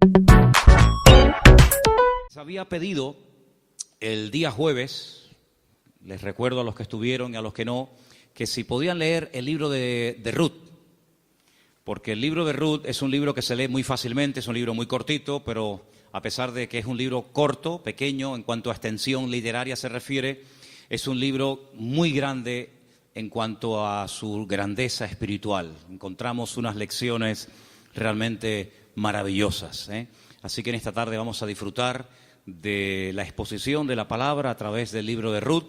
Les había pedido el día jueves, les recuerdo a los que estuvieron y a los que no, que si podían leer el libro de Ruth, porque el libro de Ruth es un libro que se lee muy fácilmente, es un libro muy cortito, pero a pesar de que es un libro corto, pequeño, en cuanto a extensión literaria se refiere, es un libro muy grande en cuanto a su grandeza espiritual. Encontramos unas lecciones realmente maravillosas, ¿eh? Así que en esta tarde vamos a disfrutar de la exposición de la palabra a través del libro de Ruth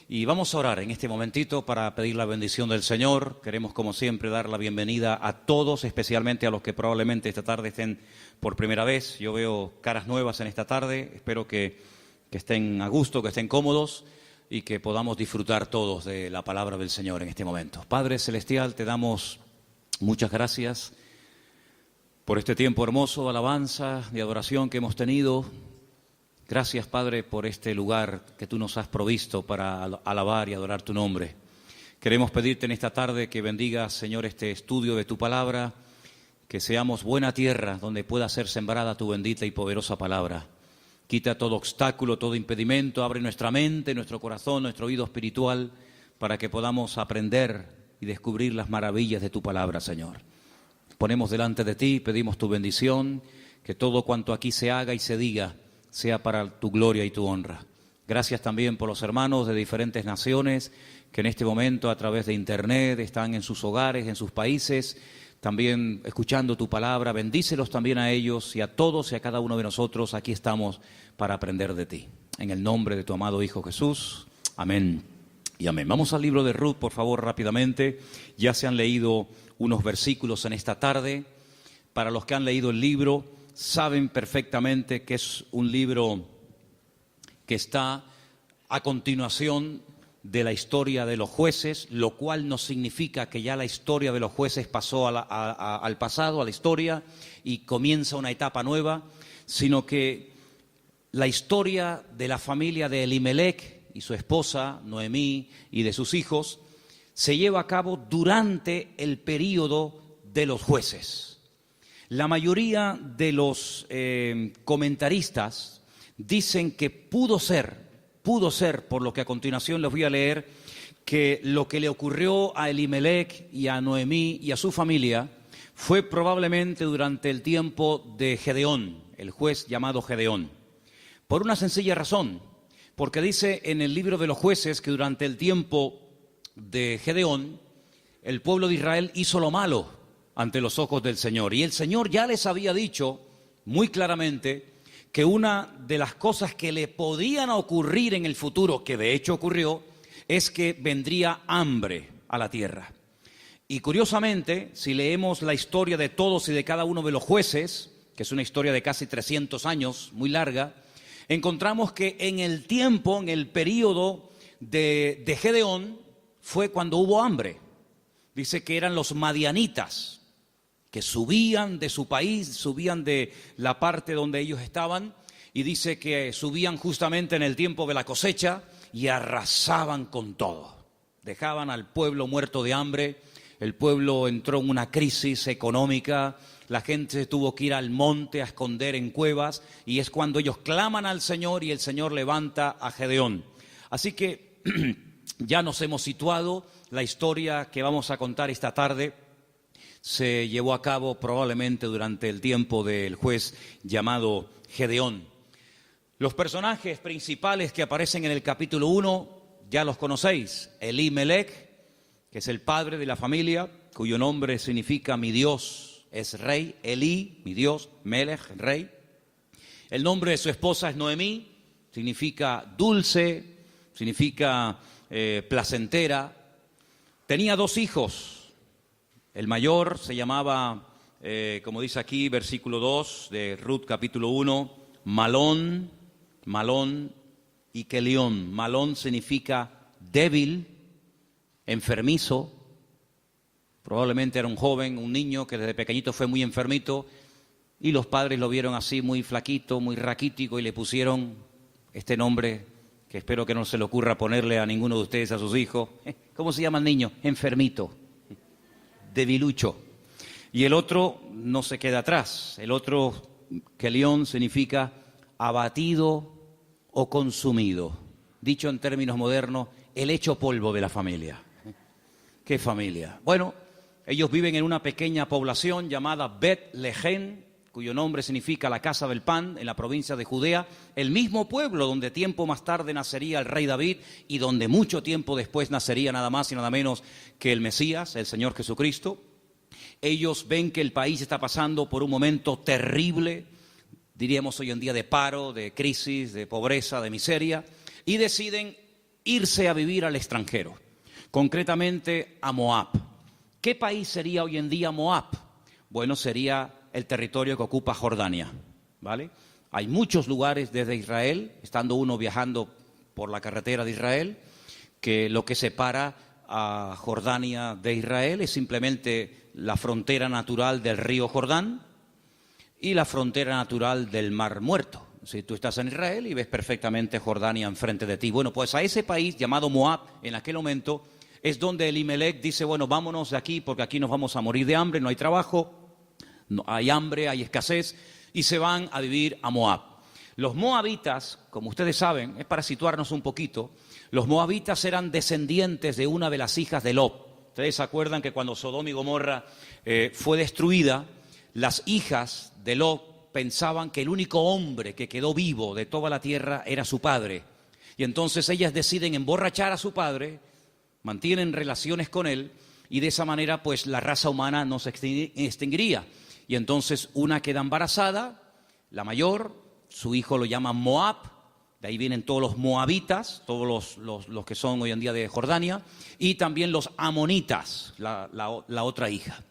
y vamos a orar en este momentito para pedir la bendición del Señor. Queremos, como siempre, dar la bienvenida a todos, especialmente a los que probablemente esta tarde estén por primera vez. Yo veo caras nuevas en esta tarde, espero que estén a gusto, que estén cómodos y que podamos disfrutar todos de la palabra del Señor en este momento. Padre Celestial, te damos muchas gracias por este tiempo hermoso de alabanza, de adoración que hemos tenido. Gracias, Padre, por este lugar que tú nos has provisto para alabar y adorar tu nombre. Queremos pedirte en esta tarde que bendigas, Señor, este estudio de tu palabra, que seamos buena tierra donde pueda ser sembrada tu bendita y poderosa palabra. Quita todo obstáculo, todo impedimento, abre nuestra mente, nuestro corazón, nuestro oído espiritual, para que podamos aprender y descubrir las maravillas de tu palabra, Señor. Ponemos delante de ti, pedimos tu bendición, que todo cuanto aquí se haga y se diga sea para tu gloria y tu honra. Gracias también por los hermanos de diferentes naciones que en este momento a través de internet están en sus hogares, en sus países, también escuchando tu palabra. Bendícelos también a ellos y a todos y a cada uno de nosotros. Aquí estamos para aprender de ti. En el nombre de tu amado Hijo Jesús. Amén y amén. Vamos al libro de Ruth, por favor, rápidamente. Ya se han leído unos versículos en esta tarde. Para los que han leído el libro, saben perfectamente que es un libro que está a continuación de la historia de los jueces, lo cual no significa que ya la historia de los jueces pasó al pasado, a la historia, y comienza una etapa nueva, sino que la historia de la familia de Elimelech y su esposa, Noemí, y de sus hijos, se lleva a cabo durante el período de los jueces. La mayoría de los comentaristas dicen que pudo ser, por lo que a continuación les voy a leer, que lo que le ocurrió a Elimelech y a Noemí y a su familia fue probablemente durante el tiempo de Gedeón, el juez llamado Gedeón. Por una sencilla razón, porque dice en el libro de los jueces que durante el tiempo de Gedeón, el pueblo de Israel hizo lo malo ante los ojos del Señor. Y el Señor ya les había dicho muy claramente que una de las cosas que le podían ocurrir en el futuro, que de hecho ocurrió, es que vendría hambre a la tierra. Y curiosamente, si leemos la historia de todos y de cada uno de los jueces, que es una historia de casi 300 años, muy larga, encontramos que en el tiempo, en el periodo de Gedeón, fue cuando hubo hambre. Dice que eran los madianitas, que subían de su país, subían de la parte donde ellos estaban, y dice que subían justamente en el tiempo de la cosecha y arrasaban con todo. Dejaban al pueblo muerto de hambre, el pueblo entró en una crisis económica, la gente tuvo que ir al monte a esconder en cuevas, y es cuando ellos claman al Señor y el Señor levanta a Gedeón. Así que ya nos hemos situado, la historia que vamos a contar esta tarde se llevó a cabo probablemente durante el tiempo del juez llamado Gedeón. Los personajes principales que aparecen en el capítulo 1 ya los conocéis. Elimelech, que es el padre de la familia, cuyo nombre significa mi Dios es rey. Eli, mi Dios, Melech, rey. El nombre de su esposa es Noemí, significa dulce, significa placentera. Tenía 2 hijos. El mayor se llamaba, como dice aquí, versículo 2 de Ruth capítulo 1, Malón y Kelión. Malón significa débil, enfermizo. Probablemente era un joven, un niño que desde pequeñito fue muy enfermito y los padres lo vieron así muy flaquito, muy raquítico y le pusieron este nombre que espero que no se le ocurra ponerle a ninguno de ustedes a sus hijos. ¿Cómo se llama el niño? Enfermito, debilucho. Y el otro no se queda atrás, el otro Kelión significa abatido o consumido. Dicho en términos modernos, el hecho polvo de la familia. ¿Qué familia? Bueno, ellos viven en una pequeña población llamada Bet-Lehem, cuyo nombre significa la casa del pan, en la provincia de Judea, el mismo pueblo donde tiempo más tarde nacería el rey David y donde mucho tiempo después nacería nada más y nada menos que el Mesías, el Señor Jesucristo. Ellos ven que el país está pasando por un momento terrible, diríamos hoy en día de paro, de crisis, de pobreza, de miseria, y deciden irse a vivir al extranjero, concretamente a Moab. ¿Qué país sería hoy en día Moab? Bueno, sería el territorio que ocupa Jordania, ¿vale? Hay muchos lugares desde Israel, estando uno viajando por la carretera de Israel, que lo que separa a Jordania de Israel es simplemente la frontera natural del río Jordán y la frontera natural del Mar Muerto. Si tú estás en Israel y ves perfectamente Jordania enfrente de ti. Bueno, pues a ese país llamado Moab, en aquel momento, es donde Elimelech dice, bueno, vámonos de aquí porque aquí nos vamos a morir de hambre, no hay trabajo, no, hay hambre, hay escasez, y se van a vivir a Moab. Los moabitas, como ustedes saben, es para situarnos un poquito, los moabitas eran descendientes de una de las hijas de Lot. Ustedes se acuerdan que cuando Sodoma y Gomorra fue destruida, las hijas de Lot pensaban que el único hombre que quedó vivo de toda la tierra era su padre. Y entonces ellas deciden emborrachar a su padre, mantienen relaciones con él, y de esa manera pues la raza humana no se extinguiría. Y entonces una queda embarazada, la mayor, su hijo lo llama Moab, de ahí vienen todos los moabitas, todos los que son hoy en día de Jordania, y también los amonitas, la otra hija.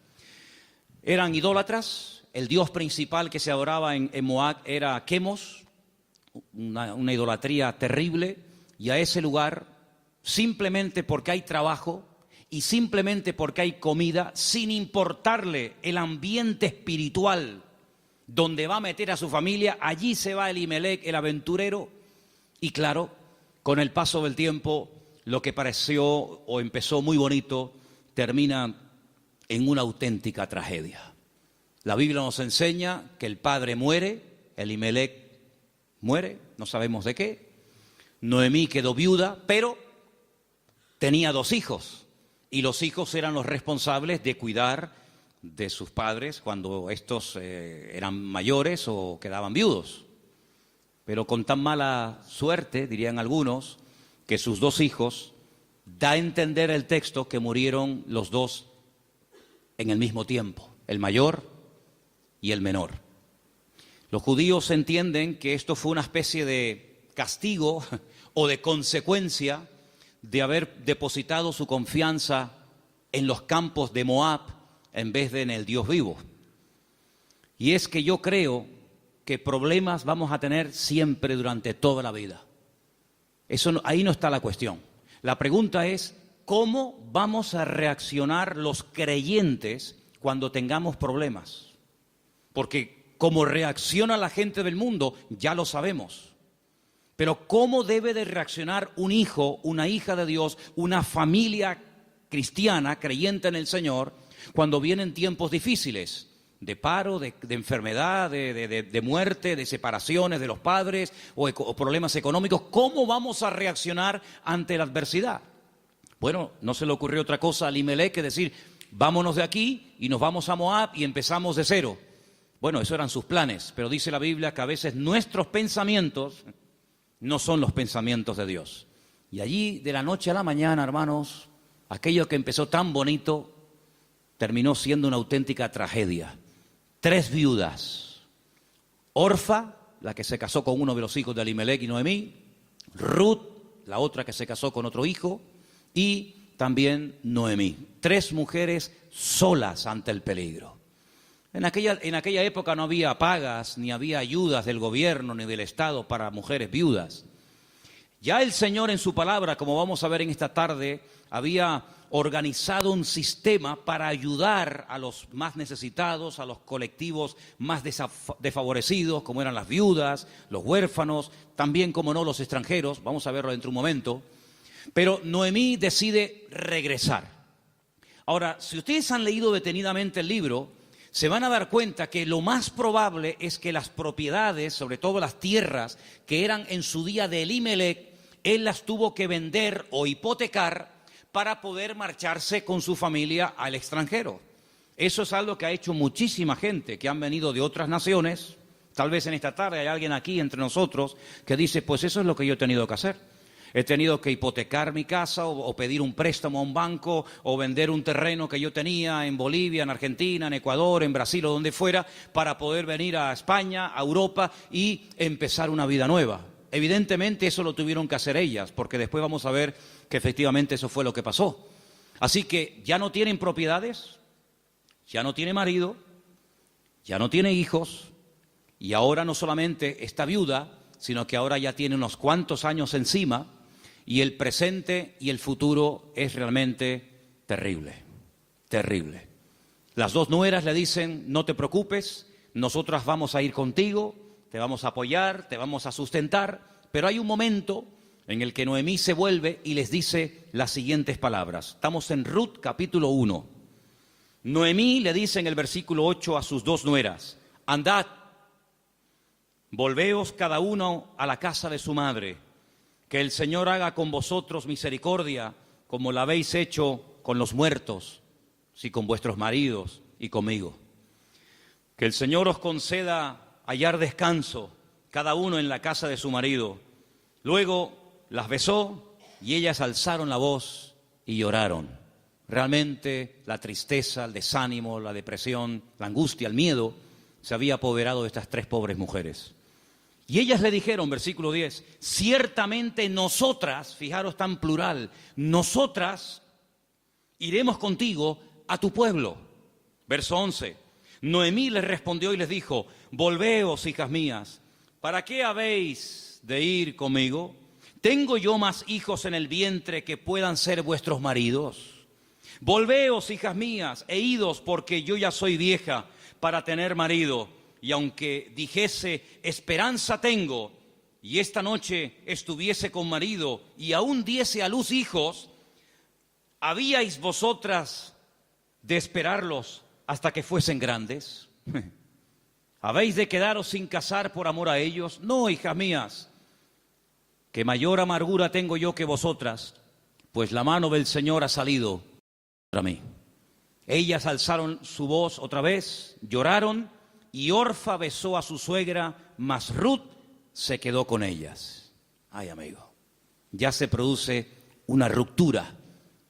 Eran idólatras, el dios principal que se adoraba en Moab era Quemos, una idolatría terrible, y a ese lugar, simplemente porque hay trabajo, y simplemente porque hay comida, sin importarle el ambiente espiritual donde va a meter a su familia, allí se va Elimelech, el aventurero, y claro, con el paso del tiempo, lo que pareció o empezó muy bonito, termina en una auténtica tragedia. La Biblia nos enseña que el padre muere, Elimelech muere, no sabemos de qué, Noemí quedó viuda, pero tenía 2 hijos. Y los hijos eran los responsables de cuidar de sus padres cuando estos eran mayores o quedaban viudos. Pero con tan mala suerte, dirían algunos, que sus 2 hijos, da a entender el texto que murieron los 2 en el mismo tiempo, el mayor y el menor. Los judíos entienden que esto fue una especie de castigo o de consecuencia de haber depositado su confianza en los campos de Moab en vez de en el Dios vivo. Y es que yo creo que problemas vamos a tener siempre durante toda la vida. Ahí no está la cuestión. La pregunta es, ¿cómo vamos a reaccionar los creyentes cuando tengamos problemas? Porque cómo reacciona la gente del mundo, ya lo sabemos. Pero ¿cómo debe de reaccionar un hijo, una hija de Dios, una familia cristiana, creyente en el Señor, cuando vienen tiempos difíciles? De paro, de enfermedad, de muerte, de separaciones de los padres o problemas económicos. ¿Cómo vamos a reaccionar ante la adversidad? Bueno, no se le ocurrió otra cosa a Elimelech que decir, vámonos de aquí y nos vamos a Moab y empezamos de cero. Bueno, esos eran sus planes, pero dice la Biblia que a veces nuestros pensamientos no son los pensamientos de Dios. Y allí, de la noche a la mañana, hermanos, aquello que empezó tan bonito, terminó siendo una auténtica tragedia. 3 viudas. Orfa, la que se casó con uno de los hijos de Elimelech y Noemí. Ruth, la otra que se casó con otro hijo. Y también Noemí. 3 mujeres solas ante el peligro. En aquella época no había pagas, ni había ayudas del gobierno, ni del Estado para mujeres viudas. Ya el Señor en su palabra, como vamos a ver en esta tarde, había organizado un sistema para ayudar a los más necesitados, a los colectivos más desfavorecidos, como eran las viudas, los huérfanos, también, como no, los extranjeros. Vamos a verlo dentro de un momento. Pero Noemí decide regresar. Ahora, si ustedes han leído detenidamente el libro, se van a dar cuenta que lo más probable es que las propiedades, sobre todo las tierras que eran en su día de Elimelec, él las tuvo que vender o hipotecar para poder marcharse con su familia al extranjero. Eso es algo que ha hecho muchísima gente que han venido de otras naciones. Tal vez en esta tarde hay alguien aquí entre nosotros que dice, pues eso es lo que yo he tenido que hacer. He tenido que hipotecar mi casa o pedir un préstamo a un banco o vender un terreno que yo tenía en Bolivia, en Argentina, en Ecuador, en Brasil o donde fuera para poder venir a España, a Europa y empezar una vida nueva. Evidentemente eso lo tuvieron que hacer ellas, porque después vamos a ver que efectivamente eso fue lo que pasó. Así que ya no tienen propiedades, ya no tiene marido, ya no tiene hijos y ahora no solamente está viuda, sino que ahora ya tiene unos cuantos años encima. Y el presente y el futuro es realmente terrible, terrible. Las dos nueras le dicen, no te preocupes, nosotras vamos a ir contigo, te vamos a apoyar, te vamos a sustentar. Pero hay un momento en el que Noemí se vuelve y les dice las siguientes palabras. Estamos en Ruth capítulo 1. Noemí le dice en el versículo 8 a sus dos nueras, andad, volveos cada uno a la casa de su madre. Que el Señor haga con vosotros misericordia, como la habéis hecho con los muertos, sí, con vuestros maridos y conmigo. Que el Señor os conceda hallar descanso, cada uno en la casa de su marido. Luego las besó y ellas alzaron la voz y lloraron. Realmente la tristeza, el desánimo, la depresión, la angustia, el miedo se había apoderado de estas tres pobres mujeres. Y ellas le dijeron, versículo 10, ciertamente nosotras, fijaros tan plural, nosotras iremos contigo a tu pueblo. Verso 11, Noemí les respondió y les dijo, volveos, hijas mías, ¿para qué habéis de ir conmigo? ¿Tengo yo más hijos en el vientre que puedan ser vuestros maridos? Volveos, hijas mías, e idos, porque yo ya soy vieja para tener marido. Y aunque dijese, esperanza tengo, y esta noche estuviese con marido, y aún diese a luz hijos, ¿habíais vosotras de esperarlos hasta que fuesen grandes? ¿Habéis de quedaros sin casar por amor a ellos? No, hijas mías, que mayor amargura tengo yo que vosotras, pues la mano del Señor ha salido contra mí. Ellas alzaron su voz otra vez, lloraron, y Orfa besó a su suegra, mas Ruth se quedó con ellas. Ay, amigo, ya se produce una ruptura.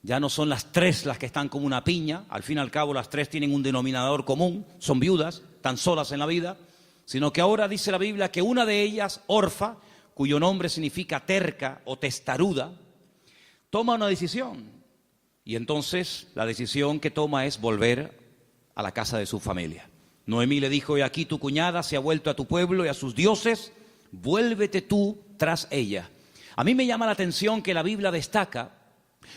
Ya no son las tres las que están como una piña. Al fin y al cabo las tres tienen un denominador común. Son viudas, tan solas en la vida. Sino que ahora dice la Biblia que una de ellas, Orfa, cuyo nombre significa terca o testaruda, toma una decisión. Y entonces la decisión que toma es volver a la casa de su familia. Noemí le dijo, y aquí tu cuñada se ha vuelto a tu pueblo y a sus dioses, vuélvete tú tras ella. A mí me llama la atención que la Biblia destaca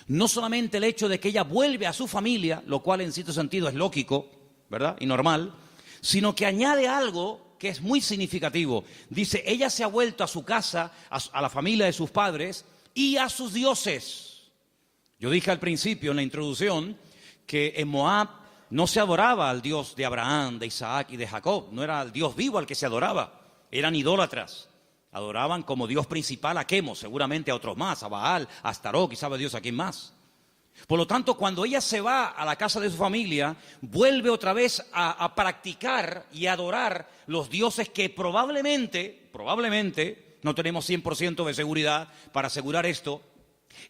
no solamente el hecho de que ella vuelve a su familia, lo cual en cierto sentido es lógico, ¿verdad? Y normal, sino que añade algo que es muy significativo. Dice, ella se ha vuelto a su casa, a la familia de sus padres y a sus dioses. Yo dije al principio en la introducción que en Moab no se adoraba al Dios de Abraham, de Isaac y de Jacob. No era el Dios vivo al que se adoraba. Eran idólatras. Adoraban como Dios principal a Quemos, seguramente a otros más, a Baal, a Astarot, y sabe Dios a quién más. Por lo tanto, cuando ella se va a la casa de su familia, vuelve otra vez a practicar y adorar los dioses que probablemente, no tenemos 100% de seguridad para asegurar esto,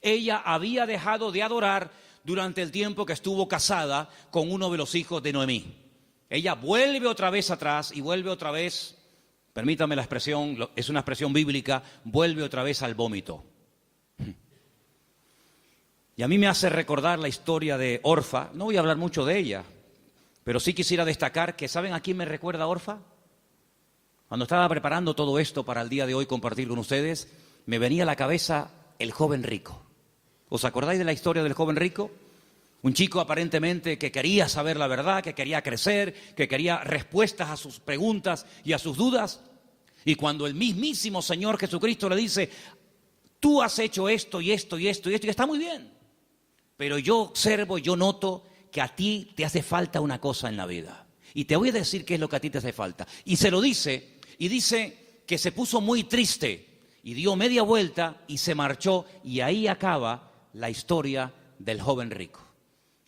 ella había dejado de adorar durante el tiempo que estuvo casada con uno de los hijos de Noemí. Ella vuelve otra vez atrás y vuelve otra vez, permítame la expresión, es una expresión bíblica, vuelve otra vez al vómito. Y a mí me hace recordar la historia de Orfa. No voy a hablar mucho de ella, pero sí quisiera destacar que, ¿saben a quién me recuerda Orfa? Cuando estaba preparando todo esto para el día de hoy compartir con ustedes, me venía a la cabeza el joven rico. ¿Os acordáis de la historia del joven rico? Un chico aparentemente que quería saber la verdad, que quería crecer, que quería respuestas a sus preguntas y a sus dudas. Y cuando el mismísimo Señor Jesucristo le dice, tú has hecho esto y esto y esto y esto, y está muy bien. Pero yo observo, yo noto que a ti te hace falta una cosa en la vida. Y te voy a decir qué es lo que a ti te hace falta. Y se lo dice, y dice que se puso muy triste y dio media vuelta y se marchó, y ahí acaba la historia del joven rico.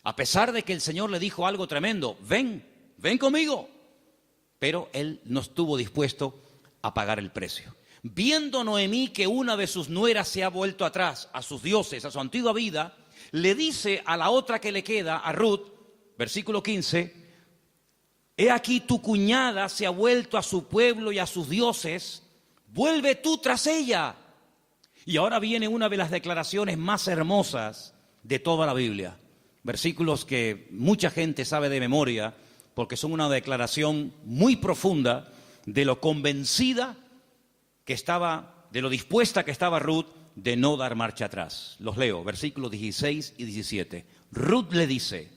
A pesar de que el Señor le dijo algo tremendo, ven conmigo, pero él no estuvo dispuesto a pagar el precio. Viendo Noemí que una de sus nueras se ha vuelto atrás a sus dioses, a su antigua vida, le dice a la otra que le queda, a Ruth, versículo 15, he aquí tu cuñada se ha vuelto a su pueblo y a sus dioses, vuelve tú tras ella. Y ahora viene una de las declaraciones más hermosas de toda la Biblia. Versículos que mucha gente sabe de memoria, porque son una declaración muy profunda de lo convencida que estaba, de lo dispuesta que estaba Ruth de no dar marcha atrás. Los leo, versículos 16 y 17. Ruth le dice,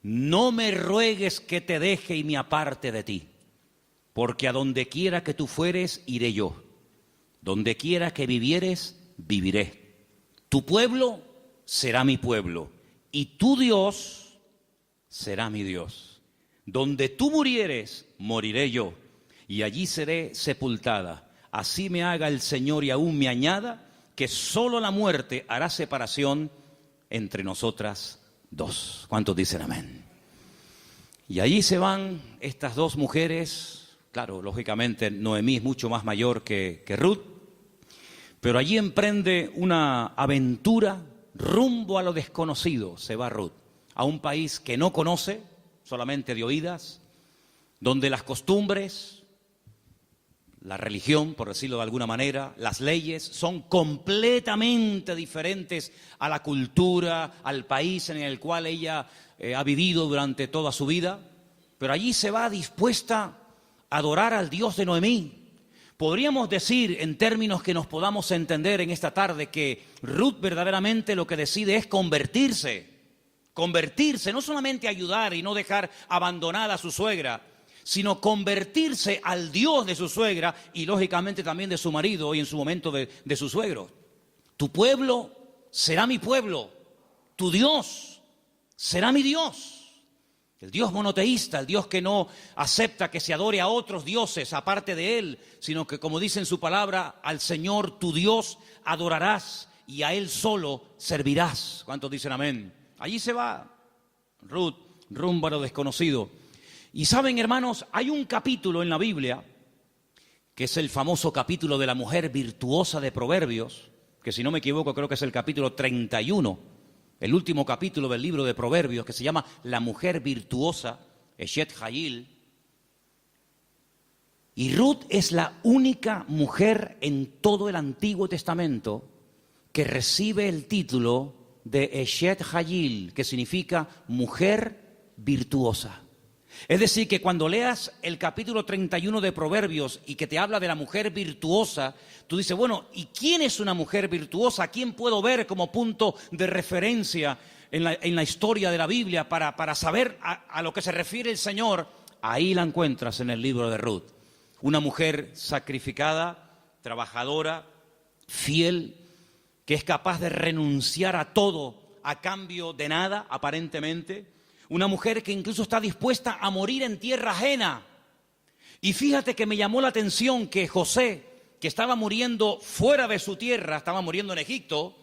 no me ruegues que te deje y me aparte de ti, porque a donde quiera que tú fueres, iré yo. Donde quiera que vivieres, viviré. Tu pueblo será mi pueblo, y tu Dios será mi Dios. Donde tú murieres, moriré yo, y allí seré sepultada. Así me haga el Señor y aún me añada, que solo la muerte hará separación entre nosotras dos. ¿Cuántos dicen amén? Y allí se van estas dos mujeres. Claro, lógicamente Noemí es mucho más mayor que Ruth, pero allí emprende una aventura rumbo a lo desconocido. Se va Ruth a un país que no conoce, solamente de oídas, donde las costumbres, la religión, por decirlo de alguna manera, las leyes son completamente diferentes a la cultura, al país en el cual ella ha vivido durante toda su vida. Pero allí se va dispuesta a adorar al Dios de Noemí. Podríamos decir, en términos que nos podamos entender en esta tarde, que Ruth verdaderamente lo que decide es convertirse, no solamente ayudar y no dejar abandonada a su suegra, sino convertirse al Dios de su suegra y lógicamente también de su marido y en su momento de su suegro. Tu pueblo será mi pueblo, tu Dios será mi Dios. El Dios monoteísta, el Dios que no acepta que se adore a otros dioses aparte de Él, sino que, como dice en su palabra, al Señor tu Dios adorarás y a Él solo servirás. ¿Cuántos dicen amén? Allí se va Ruth rumbo a lo desconocido. Y saben, hermanos, hay un capítulo en la Biblia, que es el famoso capítulo de la mujer virtuosa de Proverbios, que si no me equivoco creo que es el capítulo 31, el último capítulo del libro de Proverbios, que se llama La mujer virtuosa, Eshet Hayil. Y Ruth es la única mujer en todo el Antiguo Testamento que recibe el título de Eshet Hayil, que significa mujer virtuosa. Es decir, que cuando leas el capítulo 31 de Proverbios y que te habla de la mujer virtuosa, tú dices, bueno, ¿y quién es una mujer virtuosa? ¿A quién puedo ver como punto de referencia en la historia de la Biblia para saber a lo que se refiere el Señor? Ahí la encuentras en el libro de Ruth. Una mujer sacrificada, trabajadora, fiel, que es capaz de renunciar a todo a cambio de nada, aparentemente. Una mujer que incluso está dispuesta a morir en tierra ajena. Y fíjate que me llamó la atención que José, que estaba muriendo fuera de su tierra, estaba muriendo en Egipto,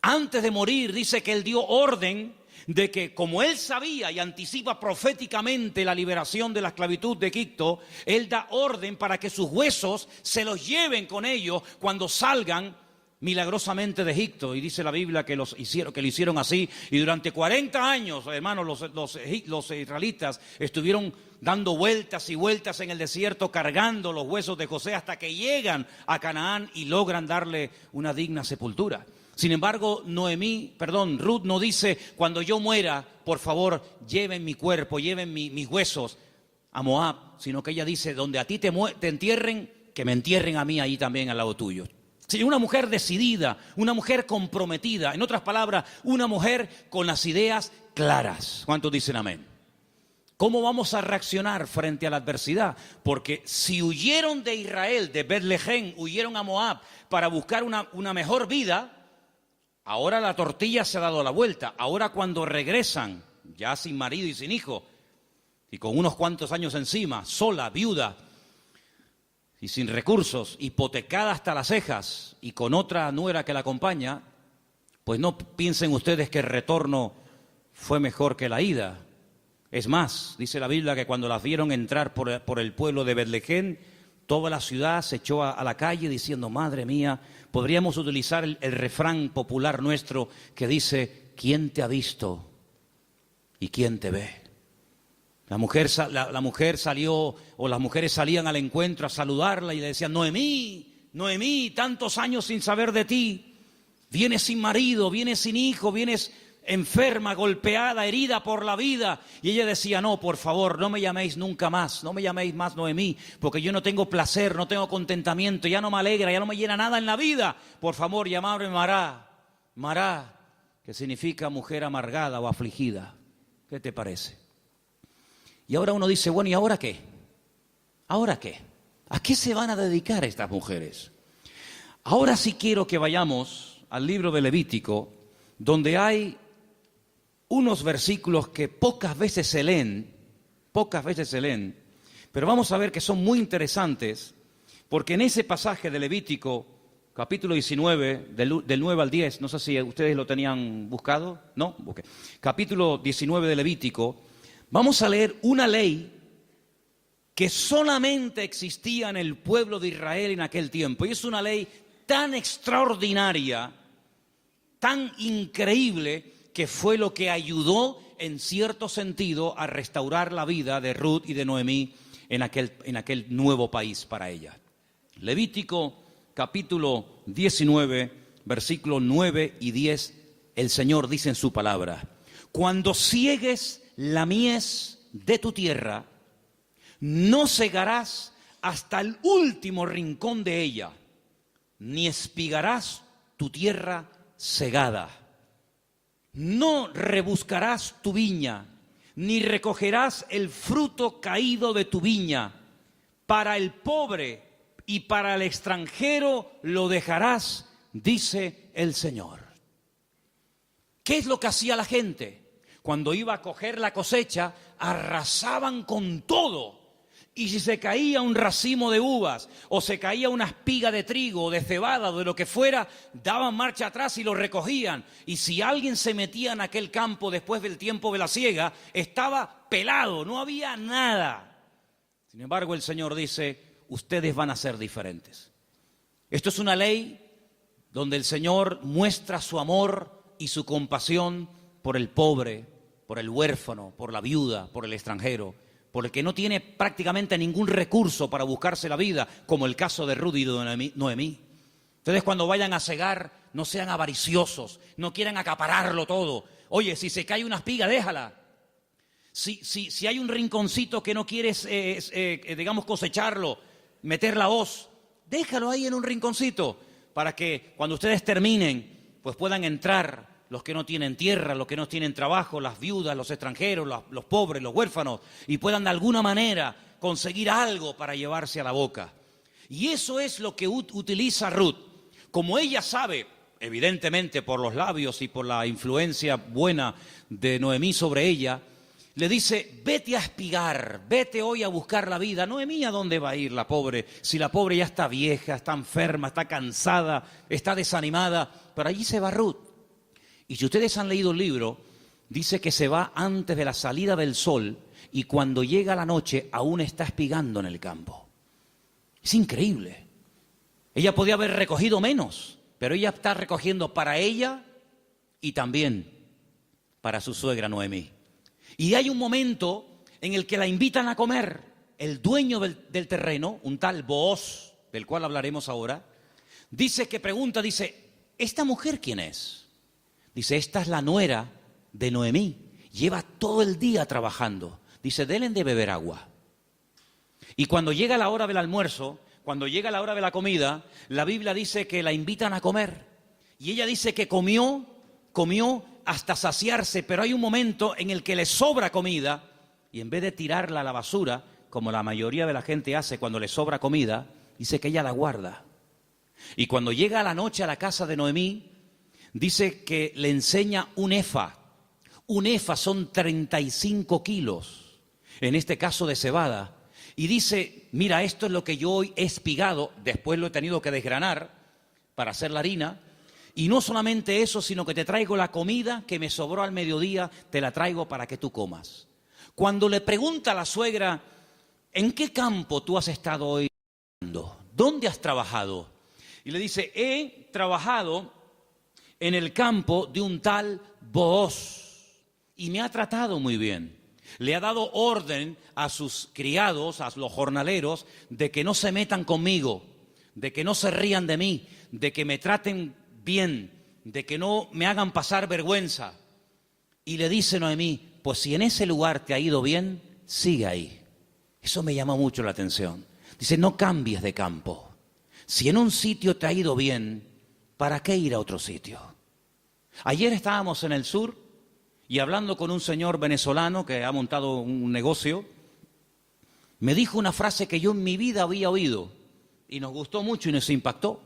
antes de morir dice que él dio orden de que, como él sabía y anticipa proféticamente la liberación de la esclavitud de Egipto, él da orden para que sus huesos se los lleven con ellos cuando salgan milagrosamente de Egipto. Y dice la Biblia que lo hicieron así, y durante 40 años, hermanos, los israelitas estuvieron dando vueltas y vueltas en el desierto, cargando los huesos de José hasta que llegan a Canaán y logran darle una digna sepultura. Sin embargo, Ruth no dice, cuando yo muera, por favor, lleven mi cuerpo, lleven mis huesos a Moab, sino que ella dice, donde a ti te entierren, que me entierren a mí ahí también al lado tuyo. Sí, una mujer decidida, una mujer comprometida, en otras palabras, una mujer con las ideas claras. ¿Cuántos dicen amén? ¿Cómo vamos a reaccionar frente a la adversidad? Porque si huyeron de Israel, de Betlehem, huyeron a Moab para buscar una mejor vida, ahora la tortilla se ha dado la vuelta. Ahora cuando regresan, ya sin marido y sin hijo, y con unos cuantos años encima, sola, viuda y sin recursos, hipotecada hasta las cejas y con otra nuera que la acompaña, pues no piensen ustedes que el retorno fue mejor que la ida. Es más, dice la Biblia que cuando las vieron entrar por el pueblo de Betlehem, toda la ciudad se echó a la calle diciendo, madre mía, podríamos utilizar el refrán popular nuestro que dice, ¿quién te ha visto y quién te ve? La mujer salió, o las mujeres salían al encuentro a saludarla y le decían, Noemí, Noemí, tantos años sin saber de ti, vienes sin marido, vienes sin hijo, vienes enferma, golpeada, herida por la vida. Y ella decía, no, por favor, no me llaméis nunca más, no me llaméis más Noemí, porque yo no tengo placer, no tengo contentamiento, ya no me alegra, ya no me llena nada en la vida. Por favor, llamadme Mará, Mará, que significa mujer amargada o afligida. ¿Qué te parece? Y ahora uno dice, bueno, ¿y ahora qué? ¿Ahora qué? ¿A qué se van a dedicar estas mujeres? Ahora sí quiero que vayamos al libro de Levítico, donde hay unos versículos que pocas veces se leen, pero vamos a ver que son muy interesantes, porque en ese pasaje de Levítico, capítulo 19, del 9 al 10, no sé si ustedes lo tenían buscado, ¿no? Okay. Capítulo 19 de Levítico, vamos a leer una ley que solamente existía en el pueblo de Israel en aquel tiempo, y es una ley tan extraordinaria, tan increíble, que fue lo que ayudó en cierto sentido a restaurar la vida de Ruth y de Noemí en aquel nuevo país para ella. Levítico capítulo 19, versículos 9 y 10, el Señor dice en su palabra, cuando ciegues la mies de tu tierra, no cegarás hasta el último rincón de ella, ni espigarás tu tierra cegada. No rebuscarás tu viña, ni recogerás el fruto caído de tu viña. Para el pobre y para el extranjero lo dejarás, dice el Señor. ¿Qué es lo que hacía la gente? Cuando iba a coger la cosecha, arrasaban con todo. Y si se caía un racimo de uvas, o se caía una espiga de trigo, o de cebada, o de lo que fuera, daban marcha atrás y lo recogían. Y si alguien se metía en aquel campo después del tiempo de la siega, estaba pelado, no había nada. Sin embargo, el Señor dice, ustedes van a ser diferentes. Esto es una ley donde el Señor muestra su amor y su compasión por el pobre, por el huérfano, por la viuda, por el extranjero, por el que no tiene prácticamente ningún recurso para buscarse la vida, como el caso de Ruth y de Noemí. Ustedes cuando vayan a cegar, no sean avariciosos, no quieran acapararlo todo. Oye, si se cae una espiga, déjala. Si hay un rinconcito que no quieres, digamos, cosecharlo, meter la hoz, déjalo ahí en un rinconcito, para que cuando ustedes terminen, pues puedan entrar los que no tienen tierra, los que no tienen trabajo, las viudas, los extranjeros, los pobres, los huérfanos, y puedan de alguna manera conseguir algo para llevarse a la boca. Y eso es lo que utiliza Ruth. Como ella sabe, evidentemente por los labios y por la influencia buena de Noemí sobre ella, le dice, vete a espigar, vete hoy a buscar la vida. Noemí, ¿a dónde va a ir la pobre? Si la pobre ya está vieja, está enferma, está cansada, está desanimada, pero allí se va Ruth. Y si ustedes han leído el libro, dice que se va antes de la salida del sol y cuando llega la noche aún está espigando en el campo. Es increíble. Ella podía haber recogido menos, pero ella está recogiendo para ella y también para su suegra Noemí. Y hay un momento en el que la invitan a comer. El dueño del terreno, un tal Booz, del cual hablaremos ahora, dice, ¿esta mujer quién es? Dice, esta es la nuera de Noemí, lleva todo el día trabajando. Dice, denle de beber agua. Y cuando llega la hora del almuerzo, cuando llega la hora de la comida, la Biblia dice que la invitan a comer. Y ella dice que comió hasta saciarse, pero hay un momento en el que le sobra comida y en vez de tirarla a la basura, como la mayoría de la gente hace cuando le sobra comida, dice que ella la guarda. Y cuando llega a la noche a la casa de Noemí, dice que le enseña un efa. Un efa son 35 kilos. en este caso de cebada, y dice, mira, esto es lo que yo hoy he espigado, después lo he tenido que desgranar para hacer la harina, y no solamente eso, sino que te traigo la comida que me sobró al mediodía, te la traigo para que tú comas. Cuando le pregunta a la suegra, ¿en qué campo tú has estado hoy? ¿Dónde has trabajado? Y le dice, he trabajado en el campo de un tal Booz y me ha tratado muy bien. Le ha dado orden a sus criados, a los jornaleros, de que no se metan conmigo, de que no se rían de mí, de que me traten bien, de que no me hagan pasar vergüenza. Y le dice Noemí, pues si en ese lugar te ha ido bien, sigue ahí. Eso me llama mucho la atención. Dice, no cambies de campo. Si en un sitio te ha ido bien, ¿para qué ir a otro sitio? Ayer estábamos en el sur y hablando con un señor venezolano que ha montado un negocio, me dijo una frase que yo en mi vida había oído y nos gustó mucho y nos impactó.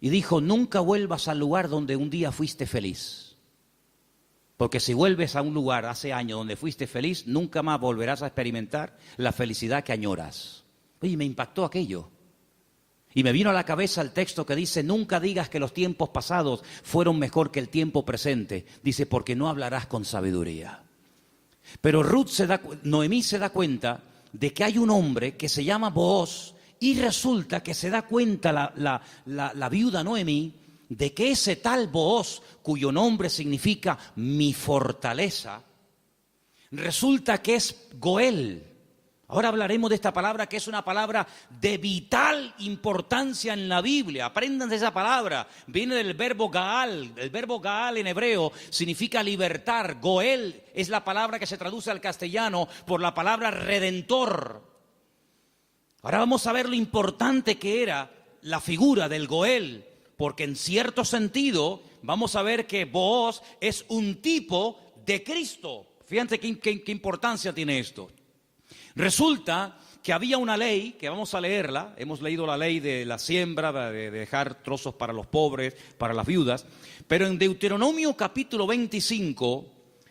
Y dijo, nunca vuelvas al lugar donde un día fuiste feliz. Porque si vuelves a un lugar hace años donde fuiste feliz, nunca más volverás a experimentar la felicidad que añoras. Oye, me impactó aquello. Y me vino a la cabeza el texto que dice, nunca digas que los tiempos pasados fueron mejor que el tiempo presente. Dice, porque no hablarás con sabiduría. Pero Noemí se da cuenta de que hay un hombre que se llama Booz y resulta que se da cuenta la viuda Noemí de que ese tal Booz, cuyo nombre significa mi fortaleza, resulta que es Goel. Ahora hablaremos de esta palabra que es una palabra de vital importancia en la Biblia. Apréndanse esa palabra. Viene del verbo Gaal. El verbo Gaal en hebreo significa libertar. Goel es la palabra que se traduce al castellano por la palabra redentor. Ahora vamos a ver lo importante que era la figura del Goel, porque en cierto sentido vamos a ver que Booz es un tipo de Cristo. Fíjense qué importancia tiene esto. Resulta que había una ley, que vamos a leerla, hemos leído la ley de la siembra, de dejar trozos para los pobres, para las viudas, pero en Deuteronomio capítulo 25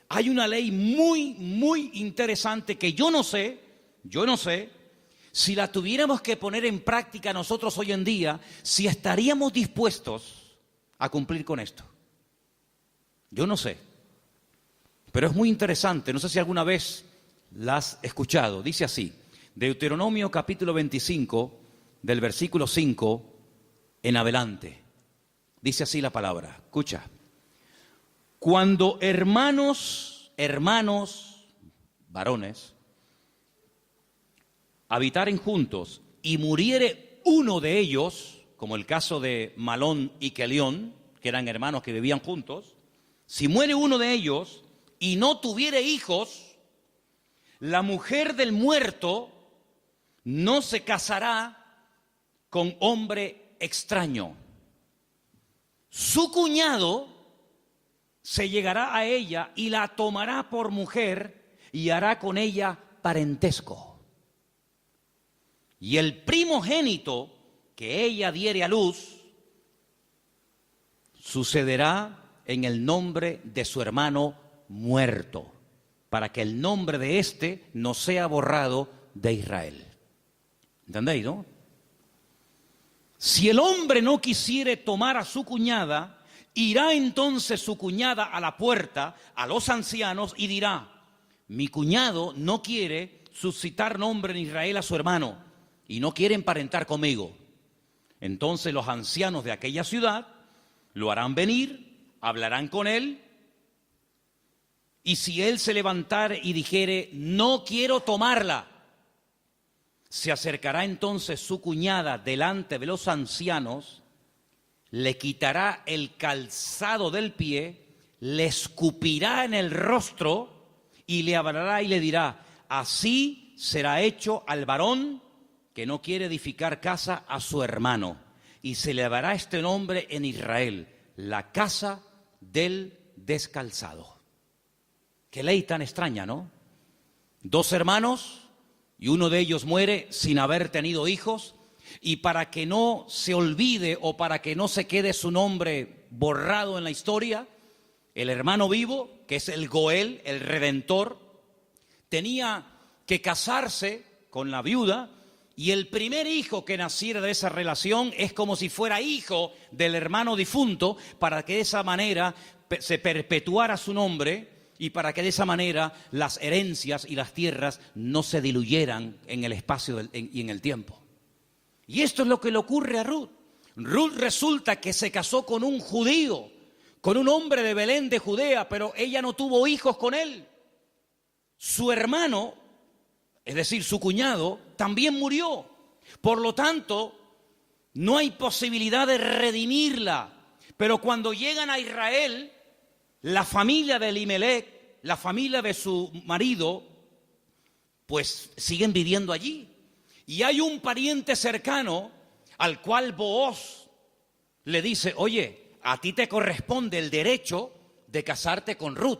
hay una ley muy interesante que yo no sé, si la tuviéramos que poner en práctica nosotros hoy en día, si estaríamos dispuestos a cumplir con esto. Yo no sé, pero es muy interesante, no sé si alguna vez la has escuchado. Dice así, Deuteronomio capítulo 25, del versículo 5 en adelante. Dice así la palabra, escucha. Cuando hermanos, varones, habitaren juntos y muriere uno de ellos, como el caso de Malón y Kelión, que eran hermanos que vivían juntos, si muere uno de ellos y no tuviere hijos, la mujer del muerto no se casará con hombre extraño. Su cuñado se llegará a ella y la tomará por mujer y hará con ella parentesco. Y el primogénito que ella diere a luz sucederá en el nombre de su hermano muerto, para que el nombre de éste no sea borrado de Israel. ¿Entendéis, no? Si el hombre no quisiere tomar a su cuñada, irá entonces su cuñada a la puerta, a los ancianos, y dirá, mi cuñado no quiere suscitar nombre en Israel a su hermano, y no quiere emparentar conmigo. Entonces los ancianos de aquella ciudad lo harán venir, hablarán con él, y si él se levantare y dijere, no quiero tomarla, se acercará entonces su cuñada delante de los ancianos, le quitará el calzado del pie, le escupirá en el rostro y le hablará y le dirá, así será hecho al varón que no quiere edificar casa a su hermano. Y se le dará este nombre en Israel, la casa del descalzado. Qué ley tan extraña, ¿no? Dos hermanos y uno de ellos muere sin haber tenido hijos, y para que no se olvide o para que no se quede su nombre borrado en la historia, el hermano vivo, que es el Goel, el Redentor, tenía que casarse con la viuda, y el primer hijo que naciera de esa relación es como si fuera hijo del hermano difunto, para que de esa manera se perpetuara su nombre y para que de esa manera las herencias y las tierras no se diluyeran en el espacio y en el tiempo. Y esto es lo que le ocurre a Ruth. Ruth resulta que se casó con un judío, con un hombre de Belén de Judea, pero ella no tuvo hijos con él. Su hermano, es decir, su cuñado, también murió. Por lo tanto, no hay posibilidad de redimirla. Pero cuando llegan a Israel, la familia de Elimelech, la familia de su marido, pues siguen viviendo allí. Y hay un pariente cercano al cual Booz le dice: oye, a ti te corresponde el derecho de casarte con Ruth.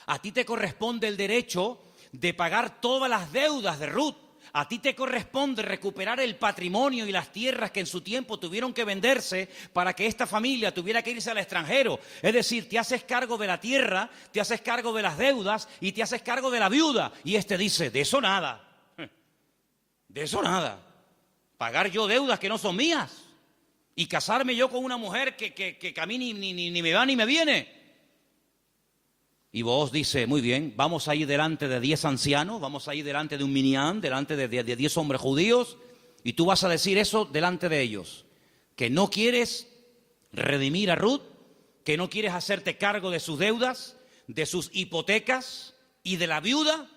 A ti te corresponde el derecho de pagar todas las deudas de Ruth. A ti te corresponde recuperar el patrimonio y las tierras que en su tiempo tuvieron que venderse para que esta familia tuviera que irse al extranjero. Es decir, te haces cargo de la tierra, te haces cargo de las deudas y te haces cargo de la viuda. Y este dice: de eso nada, de eso nada. Pagar yo deudas que no son mías y casarme yo con una mujer que a mí ni me va ni me viene. Y Booz dice: muy bien, vamos a ir delante de 10 ancianos, vamos a ir delante de un minyan, delante de 10 hombres judíos, y tú vas a decir eso delante de ellos, que no quieres redimir a Ruth, que no quieres hacerte cargo de sus deudas, de sus hipotecas y de la viuda,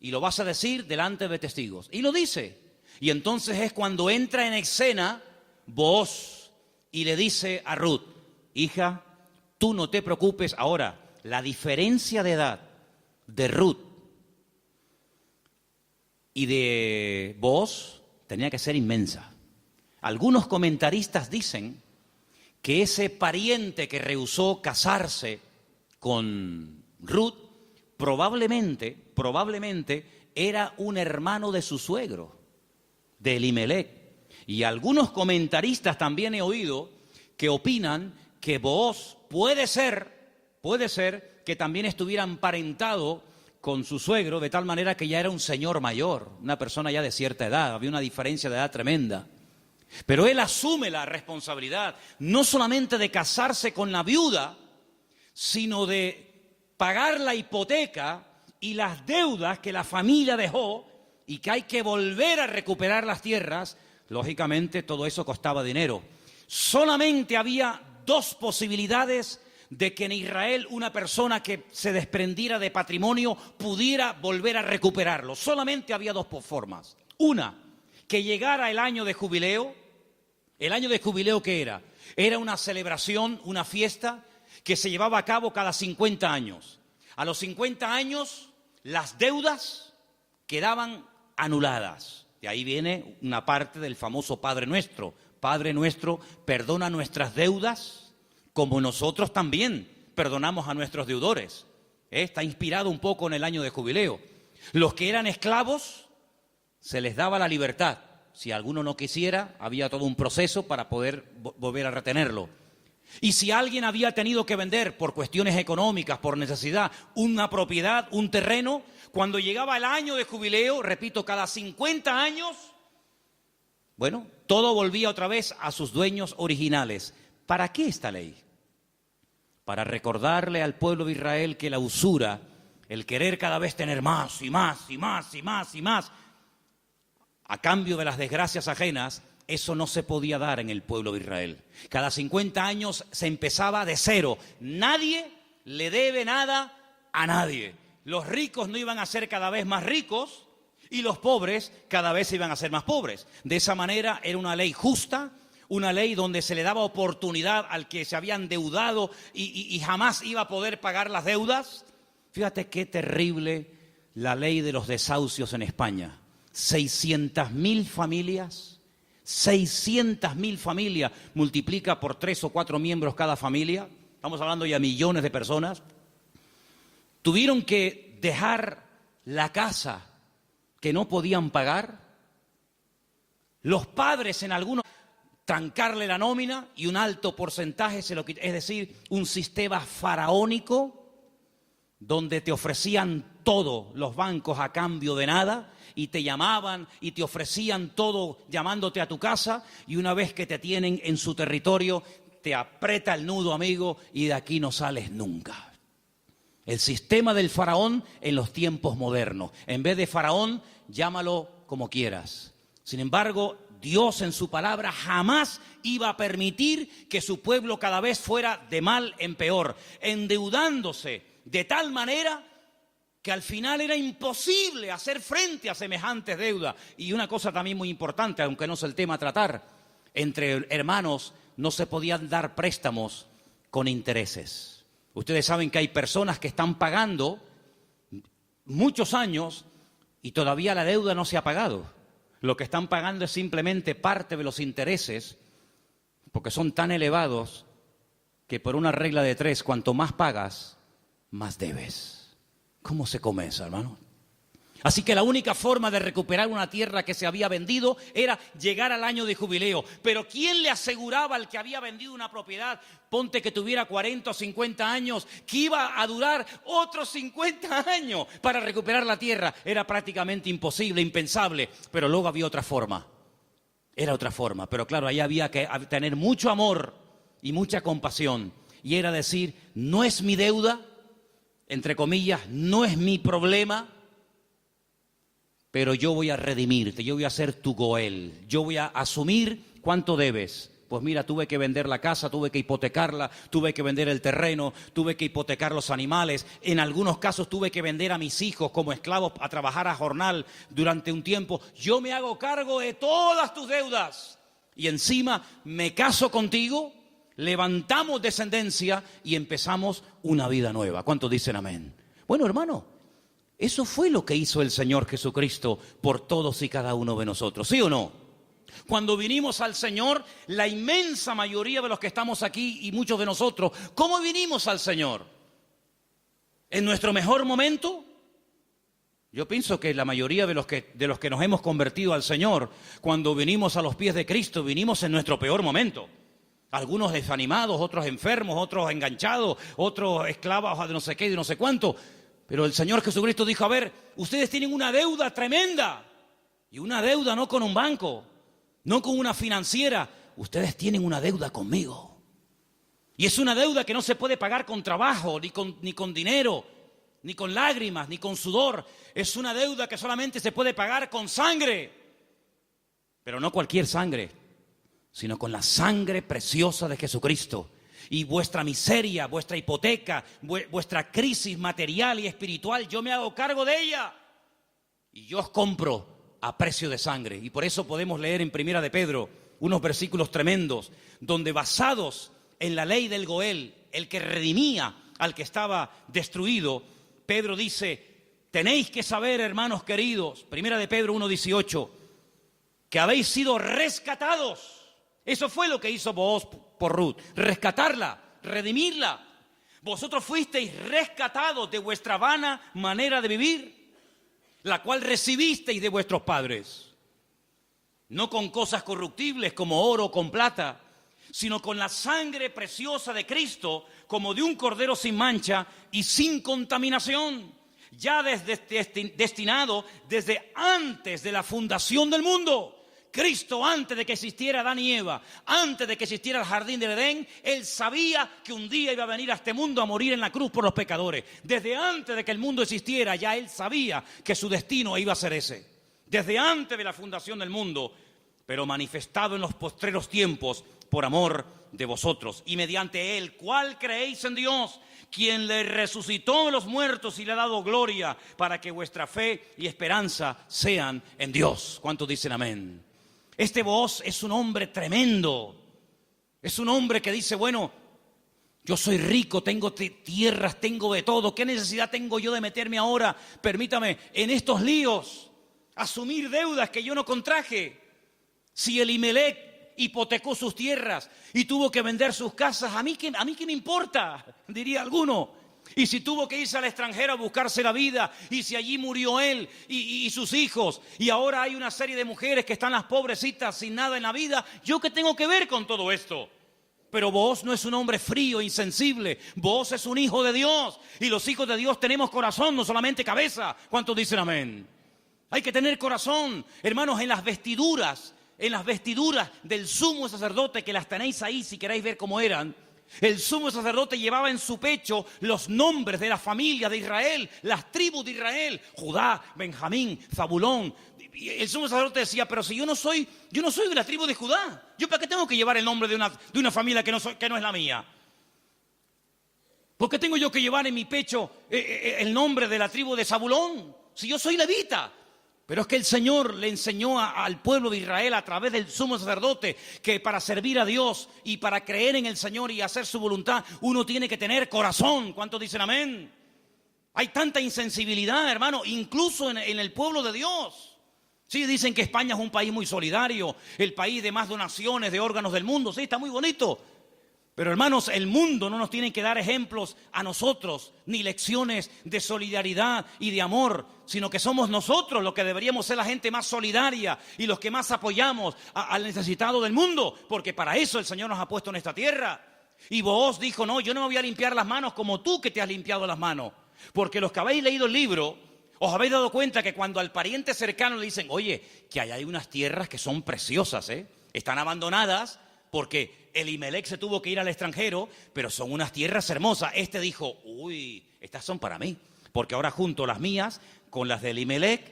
y lo vas a decir delante de testigos. Y lo dice. Y entonces es cuando entra en escena Booz y le dice a Ruth: hija, tú no te preocupes. Ahora, la diferencia de edad de Ruth y de Booz tenía que ser inmensa. Algunos comentaristas dicen que ese pariente que rehusó casarse con Ruth probablemente era un hermano de su suegro, de Elimelech. Y algunos comentaristas también he oído que opinan que Booz puede ser que también estuviera emparentado con su suegro, de tal manera que ya era un señor mayor, una persona ya de cierta edad, había una diferencia de edad tremenda. Pero él asume la responsabilidad, no solamente de casarse con la viuda, sino de pagar la hipoteca y las deudas que la familia dejó y que hay que volver a recuperar las tierras. Lógicamente todo eso costaba dinero. Solamente había dos posibilidades de que en Israel una persona que se desprendiera de patrimonio pudiera volver a recuperarlo. Solamente había dos formas. Una, que llegara el año de jubileo. ¿El año de jubileo qué era? Era una celebración, una fiesta que se llevaba a cabo cada 50 años. A los 50 años las deudas quedaban anuladas. De ahí viene una parte del famoso Padre Nuestro. Padre Nuestro, perdona nuestras deudas como nosotros también perdonamos a nuestros deudores. Está inspirado un poco en el año de jubileo. Los que eran esclavos se les daba la libertad. Si alguno no quisiera, había todo un proceso para poder volver a retenerlo. Y si alguien había tenido que vender por cuestiones económicas, por necesidad, una propiedad, un terreno, cuando llegaba el año de jubileo, repito, cada 50 años, bueno, todo volvía otra vez a sus dueños originales. ¿Para qué esta ley? Para recordarle al pueblo de Israel que la usura, el querer cada vez tener más y más y más y más y más, a cambio de las desgracias ajenas, eso no se podía dar en el pueblo de Israel. Cada 50 años se empezaba de cero. Nadie le debe nada a nadie. Los ricos no iban a ser cada vez más ricos y los pobres cada vez iban a ser más pobres. De esa manera era una ley justa, una ley donde se le daba oportunidad al que se había endeudado y jamás iba a poder pagar las deudas. Fíjate qué terrible la ley de los desahucios en España. 600.000 familias, 600.000 familias, multiplica por 3 o 4 miembros cada familia, estamos hablando ya de millones de personas, tuvieron que dejar la casa que no podían pagar, los padres en algunos trancarle la nómina y un alto porcentaje se lo quitó, es decir, un sistema faraónico donde te ofrecían todo los bancos a cambio de nada, y te llamaban y te ofrecían todo llamándote a tu casa, y una vez que te tienen en su territorio, te aprieta el nudo, amigo, y de aquí no sales nunca. El sistema del faraón en los tiempos modernos. En vez de faraón, llámalo como quieras. Sin embargo, Dios en su palabra jamás iba a permitir que su pueblo cada vez fuera de mal en peor, endeudándose de tal manera que al final era imposible hacer frente a semejantes deudas. Y una cosa también muy importante, aunque no es el tema a tratar, entre hermanos no se podían dar préstamos con intereses. Ustedes saben que hay personas que están pagando muchos años y todavía la deuda no se ha pagado. Lo que están pagando es simplemente parte de los intereses, porque son tan elevados que por una regla de 3, cuanto más pagas, más debes. ¿Cómo se come eso, hermano? Así que la única forma de recuperar una tierra que se había vendido era llegar al año de jubileo. Pero ¿quién le aseguraba al que había vendido una propiedad, ponte que tuviera 40 o 50 años, que iba a durar otros 50 años para recuperar la tierra? Era prácticamente imposible, impensable. Pero luego había otra forma. Era otra forma. Pero claro, ahí había que tener mucho amor y mucha compasión. Y era decir, no es mi deuda, entre comillas, no es mi problema, pero yo voy a redimirte, yo voy a ser tu Goel, yo voy a asumir cuánto debes. Pues mira, tuve que vender la casa, tuve que hipotecarla, tuve que vender el terreno, tuve que hipotecar los animales. En algunos casos tuve que vender a mis hijos como esclavos a trabajar a jornal durante un tiempo. Yo me hago cargo de todas tus deudas y encima me caso contigo, levantamos descendencia y empezamos una vida nueva. ¿Cuántos dicen amén? Bueno, hermano, eso fue lo que hizo el Señor Jesucristo por todos y cada uno de nosotros, ¿sí o no? Cuando vinimos al Señor, la inmensa mayoría de los que estamos aquí y muchos de nosotros, ¿cómo vinimos al Señor? ¿En nuestro mejor momento? Yo pienso que la mayoría de los que nos hemos convertido al Señor, cuando vinimos a los pies de Cristo, vinimos en nuestro peor momento. Algunos desanimados, otros enfermos, otros enganchados, otros esclavos de no sé qué y de no sé cuánto. Pero el Señor Jesucristo dijo, a ver, ustedes tienen una deuda tremenda. Y una deuda no con un banco, no con una financiera. Ustedes tienen una deuda conmigo. Y es una deuda que no se puede pagar con trabajo, ni con dinero, ni con lágrimas, ni con sudor. Es una deuda que solamente se puede pagar con sangre. Pero no cualquier sangre, sino con la sangre preciosa de Jesucristo. Y vuestra miseria, vuestra hipoteca, vuestra crisis material y espiritual, yo me hago cargo de ella. Y yo os compro a precio de sangre. Y por eso podemos leer en Primera de Pedro unos versículos tremendos, donde basados en la ley del Goel, el que redimía al que estaba destruido, Pedro dice, tenéis que saber, hermanos queridos, Primera de Pedro 1:18, que habéis sido rescatados. Eso fue lo que hizo Booz por Ruth, rescatarla, redimirla. Vosotros fuisteis rescatados de vuestra vana manera de vivir, la cual recibisteis de vuestros padres. No con cosas corruptibles como oro o con plata, sino con la sangre preciosa de Cristo, como de un cordero sin mancha y sin contaminación, ya destinado desde antes de la fundación del mundo. Cristo, antes de que existiera Adán y Eva, antes de que existiera el jardín del Edén, Él sabía que un día iba a venir a este mundo a morir en la cruz por los pecadores. Desde antes de que el mundo existiera, ya Él sabía que su destino iba a ser ese. Desde antes de la fundación del mundo, pero manifestado en los postreros tiempos por amor de vosotros. Y mediante Él, ¿cuál creéis en Dios? Quien le resucitó de los muertos y le ha dado gloria, para que vuestra fe y esperanza sean en Dios. ¿Cuántos dicen amén? Este Booz es un hombre tremendo. Es un hombre que dice, bueno, yo soy rico, tengo tierras, tengo de todo. ¿Qué necesidad tengo yo de meterme ahora, permítame, en estos líos? Asumir deudas que yo no contraje. Si Elimelech hipotecó sus tierras y tuvo que vender sus casas, ¿a mí qué me importa? Diría alguno. Y si tuvo que irse al extranjero a buscarse la vida, y si allí murió él y sus hijos, y ahora hay una serie de mujeres que están las pobrecitas sin nada en la vida, ¿yo qué tengo que ver con todo esto? Pero Booz no es un hombre frío, insensible. Booz es un hijo de Dios. Y los hijos de Dios tenemos corazón, no solamente cabeza. ¿Cuántos dicen amén? Hay que tener corazón. Hermanos, en las vestiduras del sumo sacerdote, que las tenéis ahí si queréis ver cómo eran. El sumo sacerdote llevaba en su pecho los nombres de la familia de Israel, las tribus de Israel, Judá, Benjamín, Zabulón. Y el sumo sacerdote decía, pero si yo no soy de la tribu de Judá, ¿yo para qué tengo que llevar el nombre de una familia que no es la mía? ¿Por qué tengo yo que llevar en mi pecho el nombre de la tribu de Zabulón? Si yo soy levita. Pero es que el Señor le enseñó al pueblo de Israel a través del sumo sacerdote que para servir a Dios y para creer en el Señor y hacer su voluntad, uno tiene que tener corazón. ¿Cuántos dicen amén? Hay tanta insensibilidad, hermano, incluso en el pueblo de Dios. Sí, dicen que España es un país muy solidario, el país de más donaciones de órganos del mundo. Sí, está muy bonito. Pero hermanos, el mundo no nos tiene que dar ejemplos a nosotros, ni lecciones de solidaridad y de amor, sino que somos nosotros los que deberíamos ser la gente más solidaria y los que más apoyamos al necesitado del mundo, porque para eso el Señor nos ha puesto en esta tierra. Y Booz dijo, no, yo no me voy a limpiar las manos como tú que te has limpiado las manos, porque los que habéis leído el libro, os habéis dado cuenta que cuando al pariente cercano le dicen, oye, que hay unas tierras que son preciosas, están abandonadas, porque Elimelech se tuvo que ir al extranjero, pero son unas tierras hermosas. Este dijo, uy, estas son para mí, porque ahora junto las mías con las de Elimelech,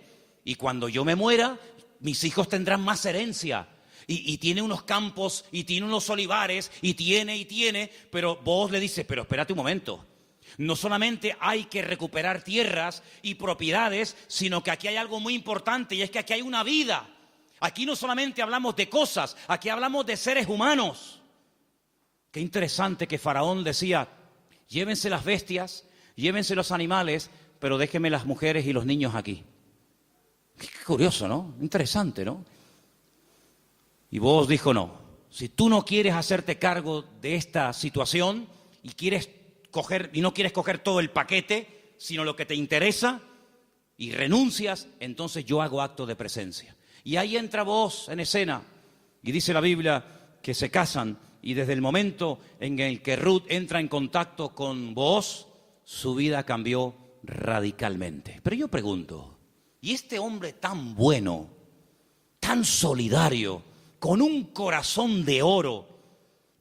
y cuando yo me muera, mis hijos tendrán más herencia. Y tiene unos campos, y tiene unos olivares, y tiene, pero vos le dices, pero espérate un momento. No solamente hay que recuperar tierras y propiedades, sino que aquí hay algo muy importante, y es que aquí hay una vida. Aquí no solamente hablamos de cosas, aquí hablamos de seres humanos. Qué interesante que Faraón decía, llévense las bestias, llévense los animales, pero déjenme las mujeres y los niños aquí. Qué curioso, ¿no? Interesante, ¿no? Y Booz dijo, no, si tú no quieres hacerte cargo de esta situación y no quieres coger todo el paquete, sino lo que te interesa y renuncias, entonces yo hago acto de presencia. Y ahí entra Booz en escena y dice la Biblia que se casan y desde el momento en el que Ruth entra en contacto con Booz, su vida cambió radicalmente. Pero yo pregunto, ¿y este hombre tan bueno, tan solidario, con un corazón de oro,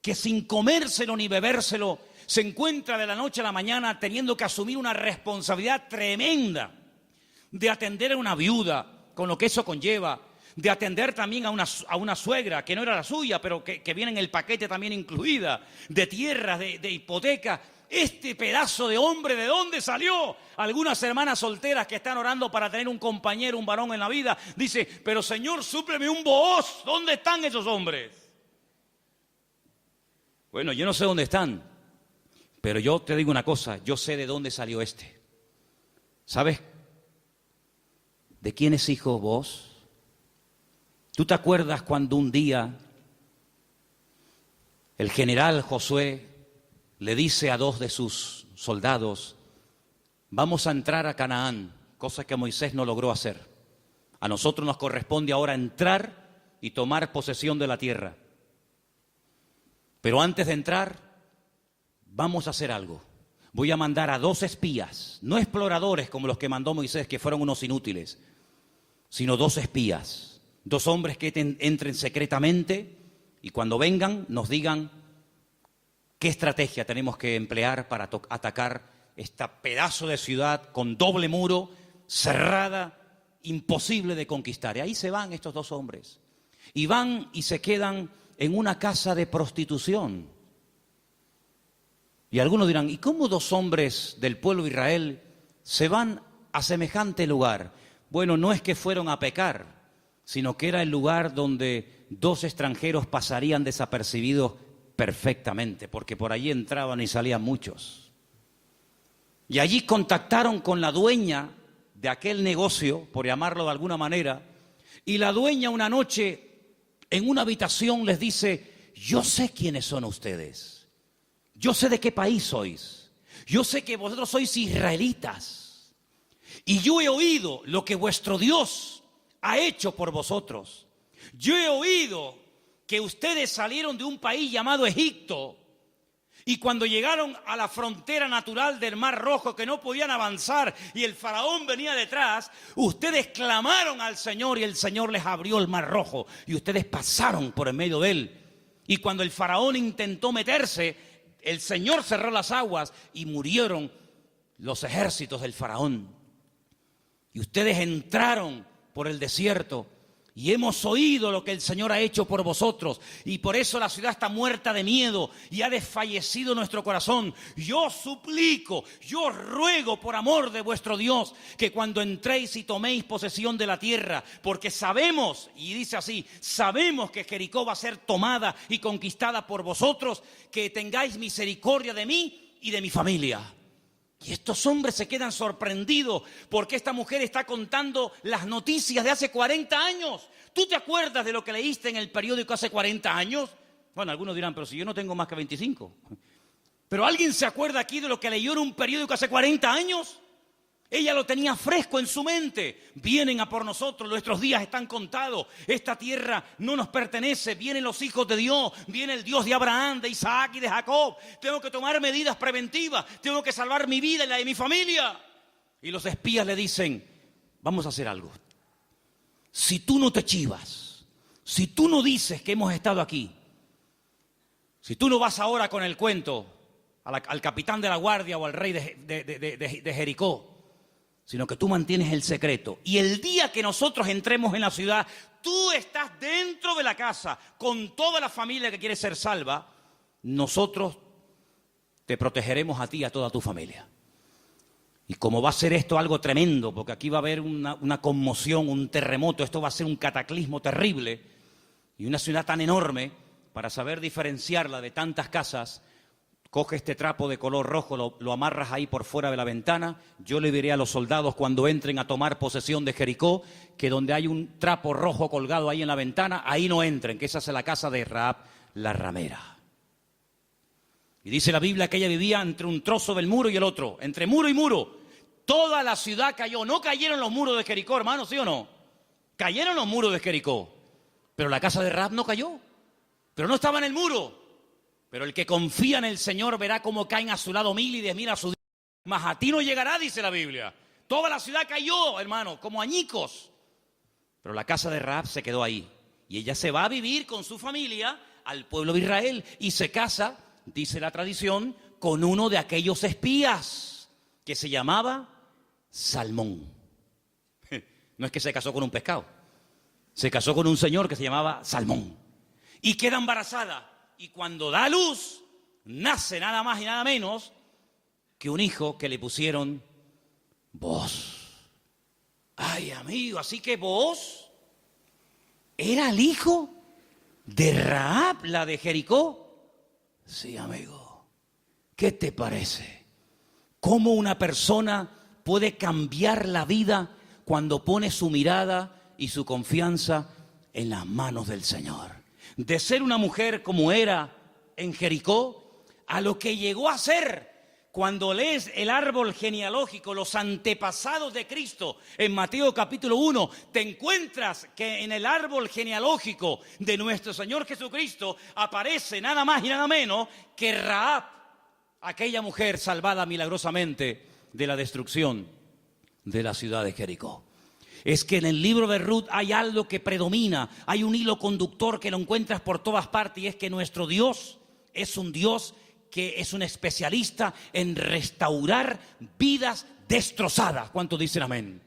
que sin comérselo ni bebérselo, se encuentra de la noche a la mañana teniendo que asumir una responsabilidad tremenda de atender a una viuda, con lo que eso conlleva, de atender también a una suegra que no era la suya, pero que viene en el paquete también incluida, de tierras, de hipoteca? Este pedazo de hombre, ¿de dónde salió? Algunas hermanas solteras que están orando para tener un compañero, un varón en la vida, dice, pero Señor, súpleme un Booz. ¿Dónde están esos hombres? Bueno, yo no sé dónde están, pero yo te digo una cosa, yo sé de dónde salió este. ¿Sabes de quién es hijo Booz? ¿Tú te acuerdas cuando un día el general Josué le dice a dos de sus soldados, vamos a entrar a Canaán, cosa que Moisés no logró hacer? A nosotros nos corresponde ahora entrar y tomar posesión de la tierra. Pero antes de entrar, vamos a hacer algo. Voy a mandar a 2 espías, no exploradores como los que mandó Moisés, que fueron unos inútiles, sino 2 espías, 2 hombres que entren secretamente y cuando vengan nos digan qué estrategia tenemos que emplear para atacar este pedazo de ciudad con doble muro, cerrada, imposible de conquistar. Y ahí se van estos 2 hombres. Y van y se quedan en una casa de prostitución. Y algunos dirán, ¿y cómo 2 hombres del pueblo de Israel se van a semejante lugar? Bueno, no es que fueron a pecar, sino que era el lugar donde 2 extranjeros pasarían desapercibidos perfectamente, porque por allí entraban y salían muchos. Y allí contactaron con la dueña de aquel negocio, por llamarlo de alguna manera, y la dueña una noche en una habitación les dice, yo sé quiénes son ustedes, yo sé de qué país sois, yo sé que vosotros sois israelitas, y yo he oído lo que vuestro Dios ha hecho por vosotros. Yo he oído que ustedes salieron de un país llamado Egipto y cuando llegaron a la frontera natural del Mar Rojo que no podían avanzar y el faraón venía detrás, ustedes clamaron al Señor y el Señor les abrió el Mar Rojo y ustedes pasaron por en medio de él. Y cuando el faraón intentó meterse, el Señor cerró las aguas y murieron los ejércitos del faraón. Y ustedes entraron por el desierto y hemos oído lo que el Señor ha hecho por vosotros. Y por eso la ciudad está muerta de miedo y ha desfallecido nuestro corazón. Yo suplico, yo ruego por amor de vuestro Dios, que cuando entréis y toméis posesión de la tierra, porque sabemos, y dice así, sabemos que Jericó va a ser tomada y conquistada por vosotros, que tengáis misericordia de mí y de mi familia. Y estos hombres se quedan sorprendidos porque esta mujer está contando las noticias de hace 40 años. ¿Tú te acuerdas de lo que leíste en el periódico hace 40 años? Bueno, algunos dirán, pero si yo no tengo más que 25. ¿Pero alguien se acuerda aquí de lo que leyó en un periódico hace 40 años? Ella lo tenía fresco en su mente. Vienen a por nosotros, nuestros días están contados. Esta tierra no nos pertenece. Vienen los hijos de Dios, viene el Dios de Abraham, de Isaac y de Jacob. Tengo que tomar medidas preventivas, tengo que salvar mi vida y la de mi familia. Y los espías le dicen, vamos a hacer algo. Si tú no te chivas, si tú no dices que hemos estado aquí, si tú no vas ahora con el cuento al capitán de la guardia o al rey de Jericó, sino que tú mantienes el secreto. Y el día que nosotros entremos en la ciudad, tú estás dentro de la casa con toda la familia que quiere ser salva, nosotros te protegeremos a ti y a toda tu familia. Y como va a ser esto algo tremendo, porque aquí va a haber una conmoción, un terremoto, esto va a ser un cataclismo terrible, y una ciudad tan enorme, para saber diferenciarla de tantas casas, coge este trapo de color rojo, lo amarras ahí por fuera de la ventana. Yo le diré a los soldados cuando entren a tomar posesión de Jericó, que donde hay un trapo rojo colgado ahí en la ventana, ahí no entren, que esa es la casa de Rahab, la ramera. Y dice la Biblia que ella vivía entre un trozo del muro y el otro, entre muro y muro. Toda la ciudad cayó. No cayeron los muros de Jericó, hermano, ¿sí o no? Cayeron los muros de Jericó, pero la casa de Rahab no cayó. Pero no estaba en el muro. Pero el que confía en el Señor verá cómo caen a su lado 1000 y 10.000 a su día. Mas a ti no llegará, dice la Biblia. Toda la ciudad cayó, hermano, como añicos. Pero la casa de Rahab se quedó ahí. Y ella se va a vivir con su familia al pueblo de Israel. Y se casa, dice la tradición, con uno de aquellos espías que se llamaba Salmón. No es que se casó con un pescado. Se casó con un señor que se llamaba Salmón. Y queda embarazada. Y cuando da a luz, nace nada más y nada menos que un hijo que le pusieron Booz. Ay, amigo, así que Booz era el hijo de Rahab, la de Jericó. Sí, amigo. ¿Qué te parece? ¿Cómo una persona puede cambiar la vida cuando pone su mirada y su confianza en las manos del Señor? De ser una mujer como era en Jericó, a lo que llegó a ser cuando lees el árbol genealógico, los antepasados de Cristo, en Mateo capítulo 1, te encuentras que en el árbol genealógico de nuestro Señor Jesucristo aparece nada más y nada menos que Rahab, aquella mujer salvada milagrosamente de la destrucción de la ciudad de Jericó. Es que en el libro de Ruth hay algo que predomina, hay un hilo conductor que lo encuentras por todas partes, y es que nuestro Dios es un Dios que es un especialista en restaurar vidas destrozadas. ¿Cuántos dicen amén?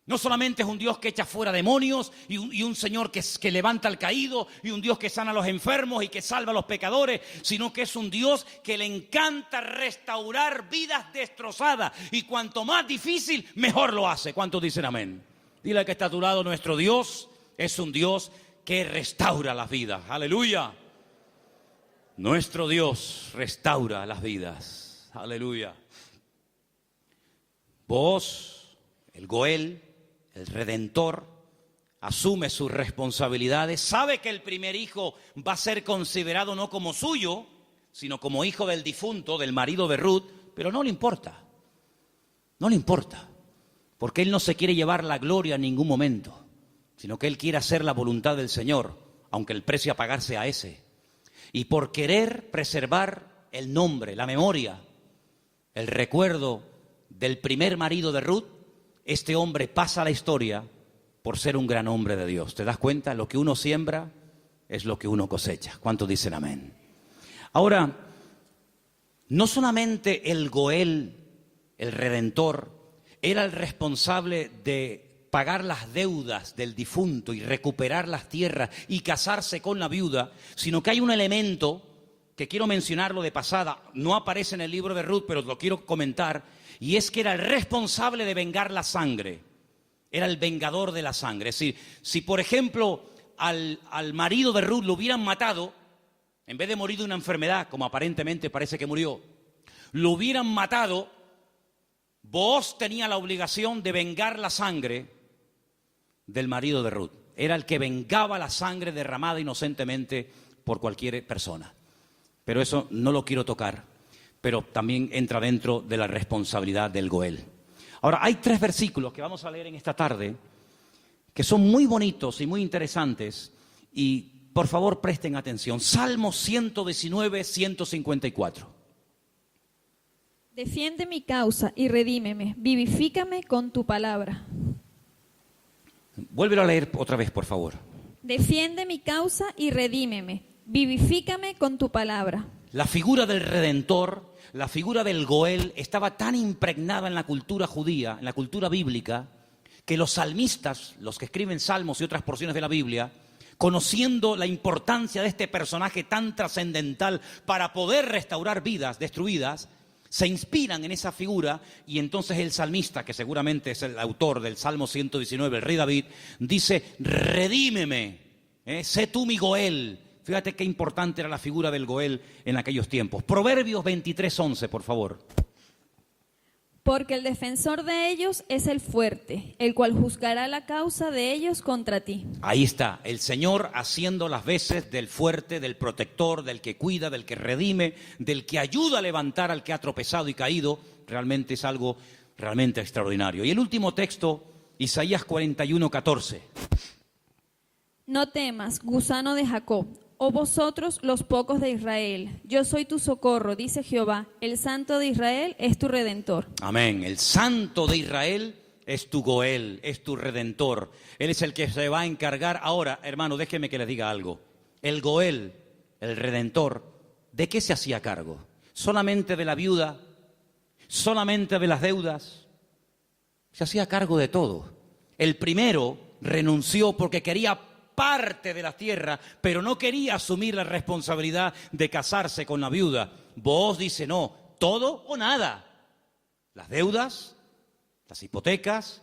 No solamente es un Dios que echa fuera demonios y un Señor que levanta al caído y un Dios que sana a los enfermos y que salva a los pecadores, sino que es un Dios que le encanta restaurar vidas destrozadas, y cuanto más difícil, mejor lo hace. ¿Cuántos dicen amén? Dile al que está a tu lado, nuestro Dios es un Dios que restaura las vidas. ¡Aleluya! Nuestro Dios restaura las vidas. ¡Aleluya! Vos, el Goel, el Redentor, asume sus responsabilidades, sabe que el primer hijo va a ser considerado no como suyo, sino como hijo del difunto, del marido de Ruth, pero no le importa, porque él no se quiere llevar la gloria en ningún momento, sino que él quiere hacer la voluntad del Señor. aunque el precio a pagar sea ese. Y por querer preservar el nombre, la memoria, el recuerdo del primer marido de Ruth, este hombre pasa a la historia por ser un gran hombre de Dios. ¿Te das cuenta? Lo que uno siembra es lo que uno cosecha. ¿Cuántos dicen amén? Ahora, no solamente el Goel, el Redentor, era el responsable de pagar las deudas del difunto y recuperar las tierras y casarse con la viuda, sino que hay un elemento que quiero mencionarlo de pasada, no aparece en el libro de Ruth, pero lo quiero comentar, y es que era el responsable de vengar la sangre, era el vengador de la sangre. Es decir, si por ejemplo al marido de Ruth lo hubieran matado, en vez de morir de una enfermedad, como aparentemente parece que murió, lo hubieran matado, Booz tenía la obligación de vengar la sangre del marido de Ruth. Era el que vengaba la sangre derramada inocentemente por cualquier persona. Pero eso no lo quiero tocar, pero también entra dentro de la responsabilidad del Goel. Ahora, hay 3 versículos que vamos a leer en esta tarde que son muy bonitos y muy interesantes, y por favor presten atención. Salmo 119, 154. Defiende mi causa y redímeme, vivifícame con tu palabra. Vuélvelo a leer otra vez, por favor. Defiende mi causa y redímeme, vivifícame con tu palabra. La figura del Redentor, la figura del Goel, estaba tan impregnada en la cultura judía, en la cultura bíblica, que los salmistas, los que escriben salmos y otras porciones de la Biblia, conociendo la importancia de este personaje tan trascendental para poder restaurar vidas destruidas, se inspiran en esa figura, y entonces el salmista, que seguramente es el autor del Salmo 119, el rey David, dice: redímeme, sé tú mi Goel. Fíjate qué importante era la figura del Goel en aquellos tiempos. Proverbios 23:11, por favor. Porque el defensor de ellos es el fuerte, el cual juzgará la causa de ellos contra ti. Ahí está, el Señor haciendo las veces del fuerte, del protector, del que cuida, del que redime, del que ayuda a levantar al que ha tropezado y caído. Realmente es algo realmente extraordinario. Y el último texto, Isaías 41:14. No temas, gusano de Jacob, oh vosotros los pocos de Israel, yo soy tu socorro, dice Jehová, el Santo de Israel es tu Redentor. Amén. El Santo de Israel es tu Goel, es tu Redentor. Él es el que se va a encargar. Ahora, hermano, déjeme que les diga algo. El Goel, el Redentor, ¿de qué se hacía cargo? ¿Solamente de la viuda? ¿Solamente de las deudas? Se hacía cargo de todo. El primero renunció porque quería parte de la tierra, pero no quería asumir la responsabilidad de casarse con la viuda. Booz dice: no, todo o nada. Las deudas, las hipotecas,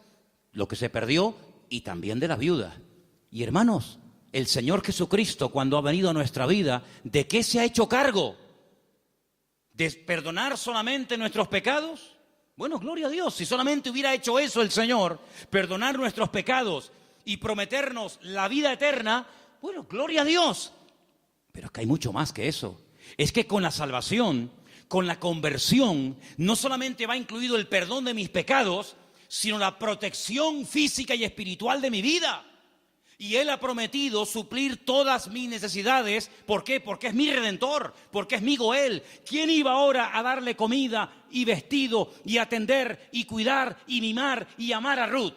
lo que se perdió, y también de la viuda. Y hermanos, el Señor Jesucristo, cuando ha venido a nuestra vida, ¿de qué se ha hecho cargo? ¿De perdonar solamente nuestros pecados? Bueno, gloria a Dios, si solamente hubiera hecho eso el Señor, perdonar nuestros pecados y prometernos la vida eterna, bueno, gloria a Dios. Pero es que hay mucho más que eso. Es que con la salvación, con la conversión, no solamente va incluido el perdón de mis pecados, sino la protección física y espiritual de mi vida. Y Él ha prometido suplir todas mis necesidades. ¿Por qué? Porque es mi Redentor, porque es mi Goel. ¿Quién iba ahora a darle comida y vestido y atender y cuidar y mimar y amar a Ruth?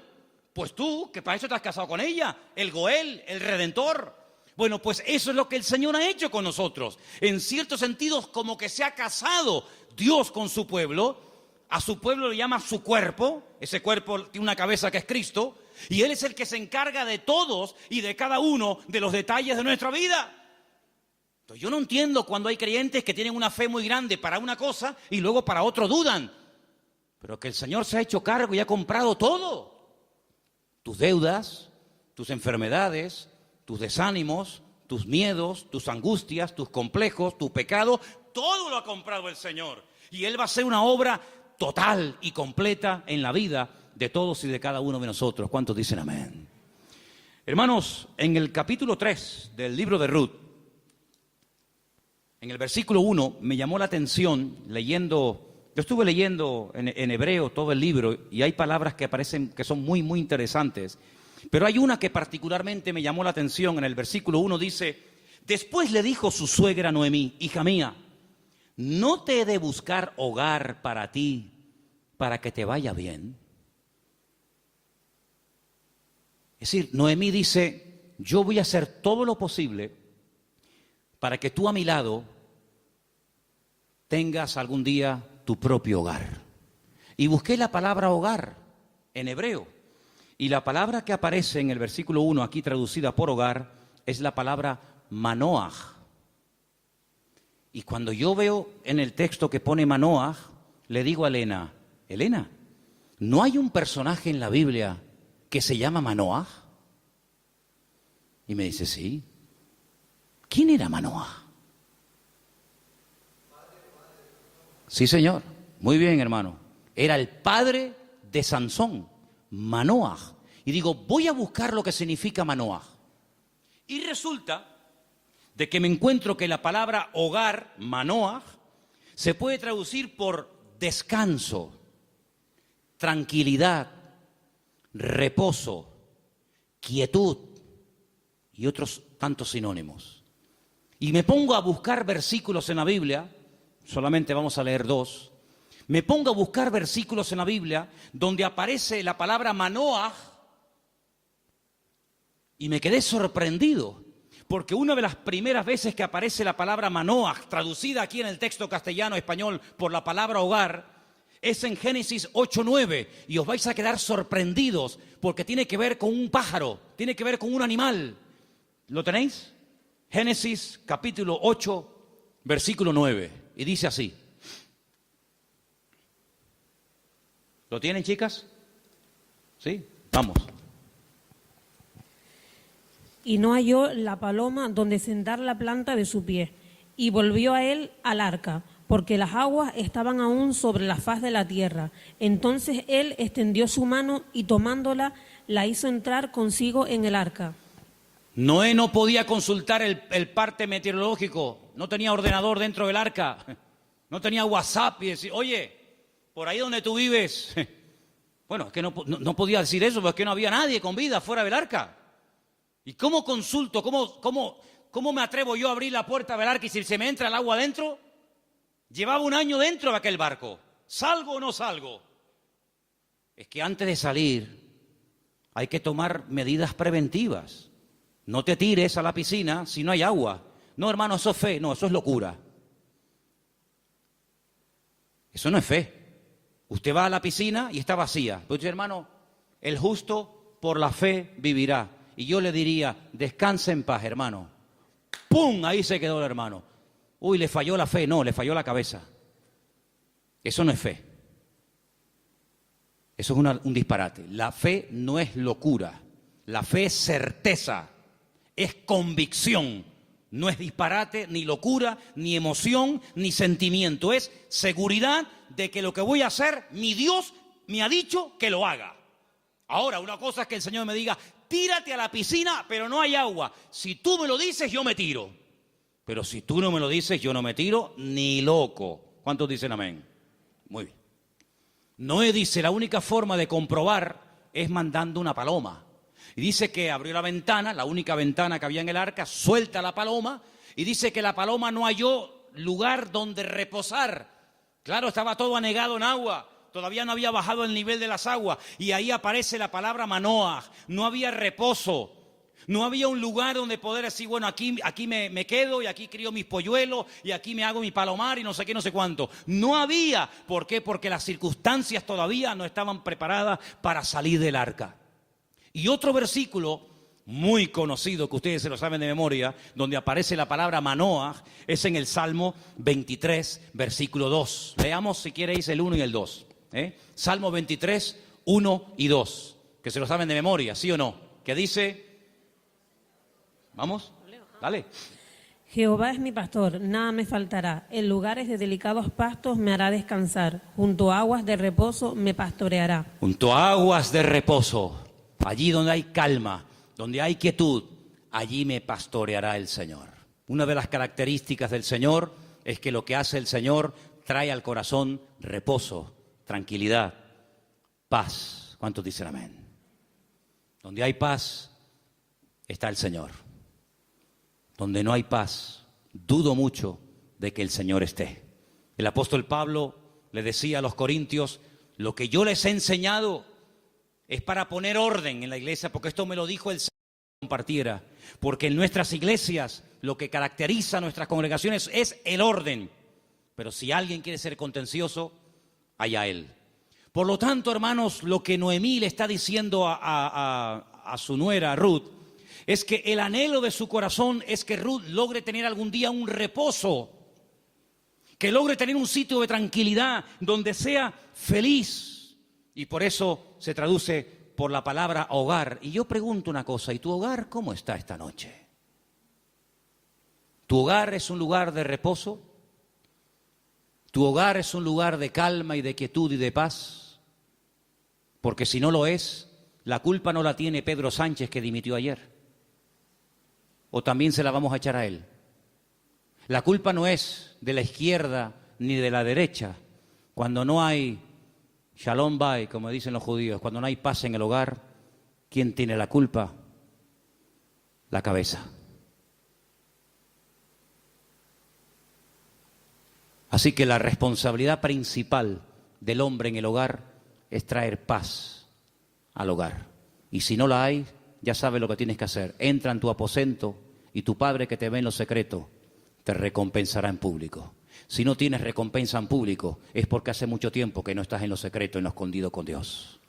Pues tú, que para eso te has casado con ella, el Goel, el Redentor. Bueno, pues eso es lo que el Señor ha hecho con nosotros. En ciertos sentidos, como que se ha casado Dios con su pueblo. A su pueblo le llama su cuerpo. Ese cuerpo tiene una cabeza que es Cristo. Y Él es el que se encarga de todos y de cada uno de los detalles de nuestra vida. Entonces, yo no entiendo cuando hay creyentes que tienen una fe muy grande para una cosa y luego para otro dudan. Pero que el Señor se ha hecho cargo y ha comprado todo. Tus deudas, tus enfermedades, tus desánimos, tus miedos, tus angustias, tus complejos, tu pecado, todo lo ha comprado el Señor. Y Él va a hacer una obra total y completa en la vida de todos y de cada uno de nosotros. ¿Cuántos dicen amén? Hermanos, en el capítulo 3 del libro de Ruth, en el versículo 1, me llamó la atención leyendo. Yo estuve leyendo en hebreo todo el libro y hay palabras que aparecen que son muy, muy interesantes. Pero hay una que particularmente me llamó la atención. En el versículo 1 dice: después le dijo su suegra Noemí: hija mía, ¿no te he de buscar hogar para ti, para que te vaya bien? Es decir, Noemí dice: yo voy a hacer todo lo posible para que tú a mi lado tengas algún día tu propio hogar. Y busqué la palabra hogar en hebreo. Y la palabra que aparece en el versículo 1, aquí traducida por hogar, es la palabra manoaj. Y cuando yo veo en el texto que pone manoaj, le digo a Elena: Elena, ¿no hay un personaje en la Biblia que se llama Manoaj? Y me dice: sí. ¿Quién era Manoaj? Sí, señor. Muy bien, hermano. Era el padre de Sansón, Manoaj. Y digo, voy a buscar lo que significa Manoaj. Y resulta de que me encuentro que la palabra hogar, Manoaj, se puede traducir por descanso, tranquilidad, reposo, quietud y otros tantos sinónimos. Y me pongo a buscar versículos en la Biblia, solamente vamos a leer 2. Me pongo a buscar versículos en la Biblia donde aparece la palabra Manoaj y me quedé sorprendido, porque una de las primeras veces que aparece la palabra Manoaj, traducida aquí en el texto castellano-español por la palabra hogar, es en Génesis 8:9, y os vais a quedar sorprendidos porque tiene que ver con un pájaro, tiene que ver con un animal. ¿Lo tenéis? Génesis capítulo 8, versículo 9, y dice así. ¿Lo tienen, chicas? ¿Sí? Vamos. Y no halló la paloma donde sentar la planta de su pie, y volvió a él al arca, porque las aguas estaban aún sobre la faz de la tierra. Entonces él extendió su mano y tomándola, la hizo entrar consigo en el arca. Noé no podía consultar el parte meteorológico, no tenía ordenador dentro del arca, no tenía WhatsApp y decir: oye, por ahí donde tú vives. Bueno, es que no podía decir eso, porque no había nadie con vida fuera del arca. ¿Y cómo consulto? ¿Cómo me atrevo yo a abrir la puerta del arca y si se me entra el agua adentro? Llevaba un año dentro de aquel barco. ¿Salgo o no salgo? Es que antes de salir hay que tomar medidas preventivas. No te tires a la piscina si no hay agua. No, hermano, eso es fe. No, eso es locura. Eso no es fe. Usted va a la piscina y está vacía. Pero dice: hermano, el justo por la fe vivirá. Y yo le diría: descanse en paz, hermano. ¡Pum! Ahí se quedó el hermano. Uy, le falló la fe. No, le falló la cabeza. Eso no es fe. Eso es un disparate. La fe no es locura. La fe es certeza, es convicción. No es disparate, ni locura, ni emoción, ni sentimiento. Es seguridad de que lo que voy a hacer, mi Dios me ha dicho que lo haga. Ahora, una cosa es que el Señor me diga: tírate a la piscina, pero no hay agua. Si tú me lo dices, yo me tiro. Pero si tú no me lo dices, yo no me tiro ni loco. ¿Cuántos dicen amén? Muy bien. Noé dice: la única forma de comprobar es mandando una paloma. Y dice que abrió la ventana, la única ventana que había en el arca, suelta la paloma, y dice que la paloma no halló lugar donde reposar. Claro, estaba todo anegado en agua, todavía no había bajado el nivel de las aguas, y ahí aparece la palabra Manoaj. No había reposo, no había un lugar donde poder decir: bueno, aquí me quedo, y aquí crío mis polluelos, y aquí me hago mi palomar, y no sé qué, no sé cuánto. No había. ¿Por qué? Porque las circunstancias todavía no estaban preparadas para salir del arca. Y otro versículo muy conocido, que ustedes se lo saben de memoria, donde aparece la palabra Manoaj, es en el Salmo 23, versículo 2. Leamos, si queréis, el 1 y el 2. Salmo 23, 1 y 2. Que se lo saben de memoria, ¿sí o no? Que dice... ¿Vamos? Dale. Jehová es mi pastor, nada me faltará. En lugares de delicados pastos me hará descansar. Junto a aguas de reposo me pastoreará. Junto a aguas de reposo. Allí donde hay calma, donde hay quietud, allí me pastoreará el Señor. Una de las características del Señor es que lo que hace el Señor trae al corazón reposo, tranquilidad, paz. ¿Cuántos dicen amén? Donde hay paz está el Señor. Donde no hay paz, dudo mucho de que el Señor esté. El apóstol Pablo le decía a los corintios: lo que yo les he enseñado es para poner orden en la iglesia, porque esto me lo dijo el Señor que compartiera. Porque en nuestras iglesias lo que caracteriza a nuestras congregaciones es el orden. Pero si alguien quiere ser contencioso, allá él. Por lo tanto, hermanos, lo que Noemí le está diciendo a su nuera, Ruth, es que el anhelo de su corazón es que Ruth logre tener algún día un reposo, que logre tener un sitio de tranquilidad donde sea feliz. Y por eso se traduce por la palabra hogar. Y yo pregunto una cosa: ¿y tu hogar cómo está esta noche? ¿Tu hogar es un lugar de reposo? ¿Tu hogar es un lugar de calma y de quietud y de paz? Porque si no lo es, la culpa no la tiene Pedro Sánchez, que dimitió ayer. ¿O también se la vamos a echar a él? La culpa no es de la izquierda ni de la derecha. Cuando no hay shalom bay, como dicen los judíos, cuando no hay paz en el hogar, ¿quién tiene la culpa? La cabeza. Así que la responsabilidad principal del hombre en el hogar es traer paz al hogar. Y si no la hay, ya sabes lo que tienes que hacer. Entra en tu aposento y tu Padre que te ve en lo secreto te recompensará en público. Si no tienes recompensa en público, es porque hace mucho tiempo que no estás en lo secreto, en lo escondido con Dios.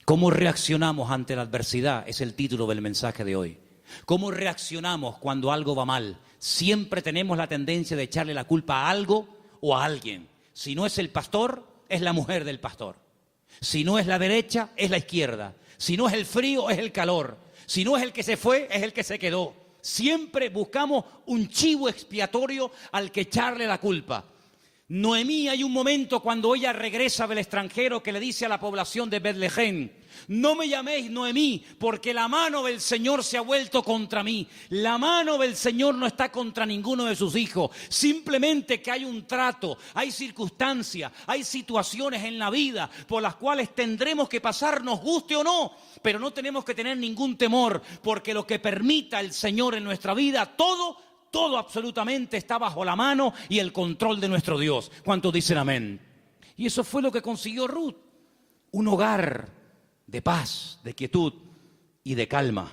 ¿Cómo reaccionamos ante la adversidad? Es el título del mensaje de hoy. ¿Cómo reaccionamos cuando algo va mal? Siempre tenemos la tendencia de echarle la culpa a algo o a alguien. Si no es el pastor, es la mujer del pastor. Si no es la derecha, es la izquierda. Si no es el frío, es el calor. Si no es el que se fue, es el que se quedó. Siempre buscamos un chivo expiatorio al que echarle la culpa. Noemí, hay un momento cuando ella regresa del extranjero que le dice a la población de Betlehem: no me llaméis Noemí, porque la mano del Señor se ha vuelto contra mí. La mano del Señor no está contra ninguno de sus hijos. Simplemente que hay un trato, hay circunstancias, hay situaciones en la vida por las cuales tendremos que pasar, nos guste o no. Pero no tenemos que tener ningún temor, porque lo que permita el Señor en nuestra vida, todo absolutamente está bajo la mano y el control de nuestro Dios. ¿Cuántos dicen amén? Y eso fue lo que consiguió Ruth. Un hogar de paz, de quietud y de calma.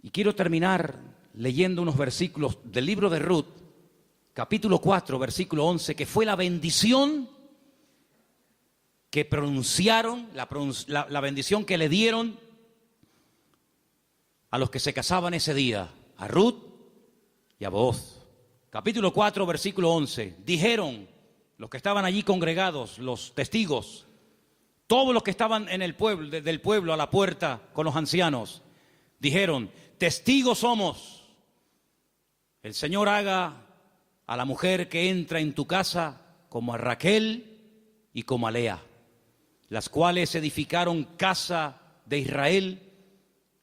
Y quiero terminar leyendo unos versículos del libro de Ruth, capítulo 4, versículo 11, que fue la bendición que pronunciaron, la bendición que le dieron a los que se casaban ese día, a Ruth y a Booz. Capítulo 4, versículo 11. Dijeron los que estaban allí congregados, los testigos, todos los que estaban en el pueblo, desde el pueblo a la puerta con los ancianos, dijeron: testigos somos. El Señor haga a la mujer que entra en tu casa como a Raquel y como a Lea, las cuales edificaron casa de Israel,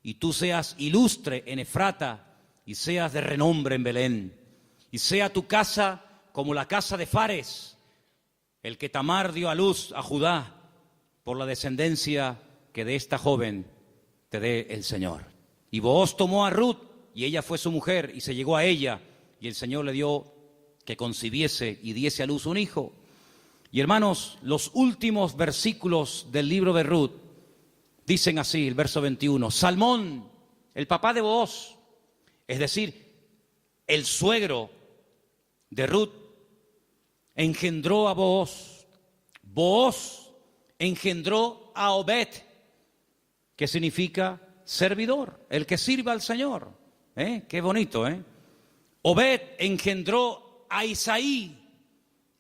y tú seas ilustre en Efrata y seas de renombre en Belén, y sea tu casa como la casa de Fares, el que Tamar dio a luz a Judá, por la descendencia que de esta joven te dé el Señor. Y Booz tomó a Ruth, y ella fue su mujer, y se llegó a ella, y el Señor le dio que concibiese y diese a luz un hijo. Y hermanos, los últimos versículos del libro de Ruth dicen así, el verso 21, Salmón, el papá de Booz, es decir, el suegro de Ruth, engendró a Booz. Booz engendró a Obed, que significa servidor, el que sirve al Señor. Qué bonito, ¿eh? Obed engendró a Isaí,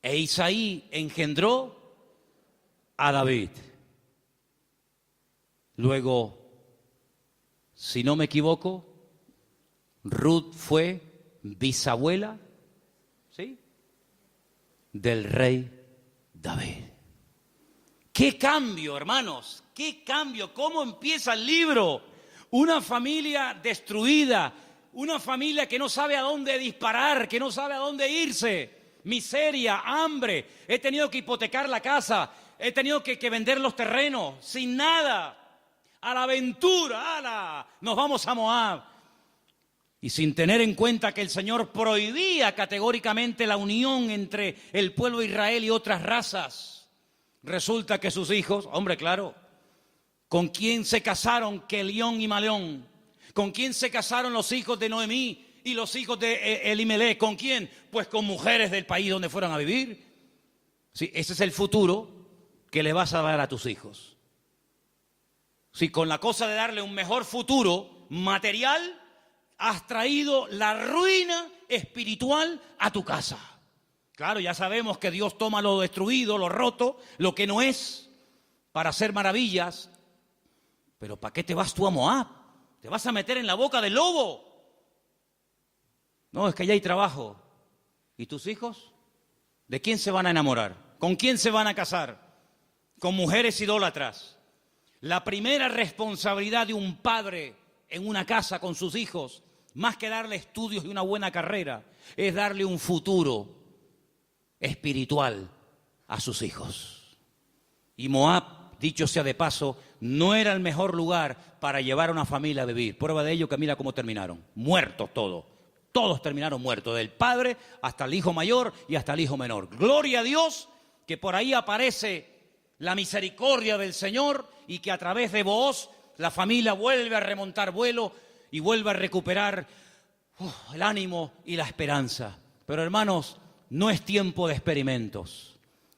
e Isaí engendró a David. Luego, si no me equivoco, Ruth fue bisabuela, ¿sí?, del rey David. ¡Qué cambio, hermanos! ¡Qué cambio! ¿Cómo empieza el libro? Una familia destruida, una familia que no sabe a dónde disparar, que no sabe a dónde irse. Miseria, hambre, he tenido que hipotecar la casa, he tenido que vender los terrenos, sin nada. a la aventura, ¡ala! Nos vamos a Moab. Y sin tener en cuenta que el Señor prohibía categóricamente la unión entre el pueblo de Israel y otras razas, resulta que sus hijos, hombre, claro, ¿con quién se casaron Kelión y Maleón? ¿Con quién se casaron los hijos de Noemí y los hijos de Elimelech? ¿Con quién? Pues con mujeres del país donde fueron a vivir. Sí, ese es el futuro que le vas a dar a tus hijos. Si con la cosa de darle un mejor futuro material, has traído la ruina espiritual a tu casa. Claro, ya sabemos que Dios toma lo destruido, lo roto, lo que no es, para hacer maravillas. Pero ¿para qué te vas tú a Moab? ¿Te vas a meter en la boca del lobo? No, es que allá hay trabajo. ¿Y tus hijos? ¿De quién se van a enamorar? ¿Con quién se van a casar? Con mujeres idólatras. La primera responsabilidad de un padre en una casa con sus hijos, más que darle estudios y una buena carrera, es darle un futuro espiritual a sus hijos. Y Moab, dicho sea de paso, no era el mejor lugar para llevar a una familia a vivir. Prueba de ello que mira cómo terminaron. Muertos todos. Todos terminaron muertos, del padre hasta el hijo mayor y hasta el hijo menor. Gloria a Dios que por ahí aparece la misericordia del Señor y que a través de Booz la familia vuelve a remontar vuelo y vuelve a recuperar el ánimo y la esperanza. Pero hermanos, no es tiempo de experimentos.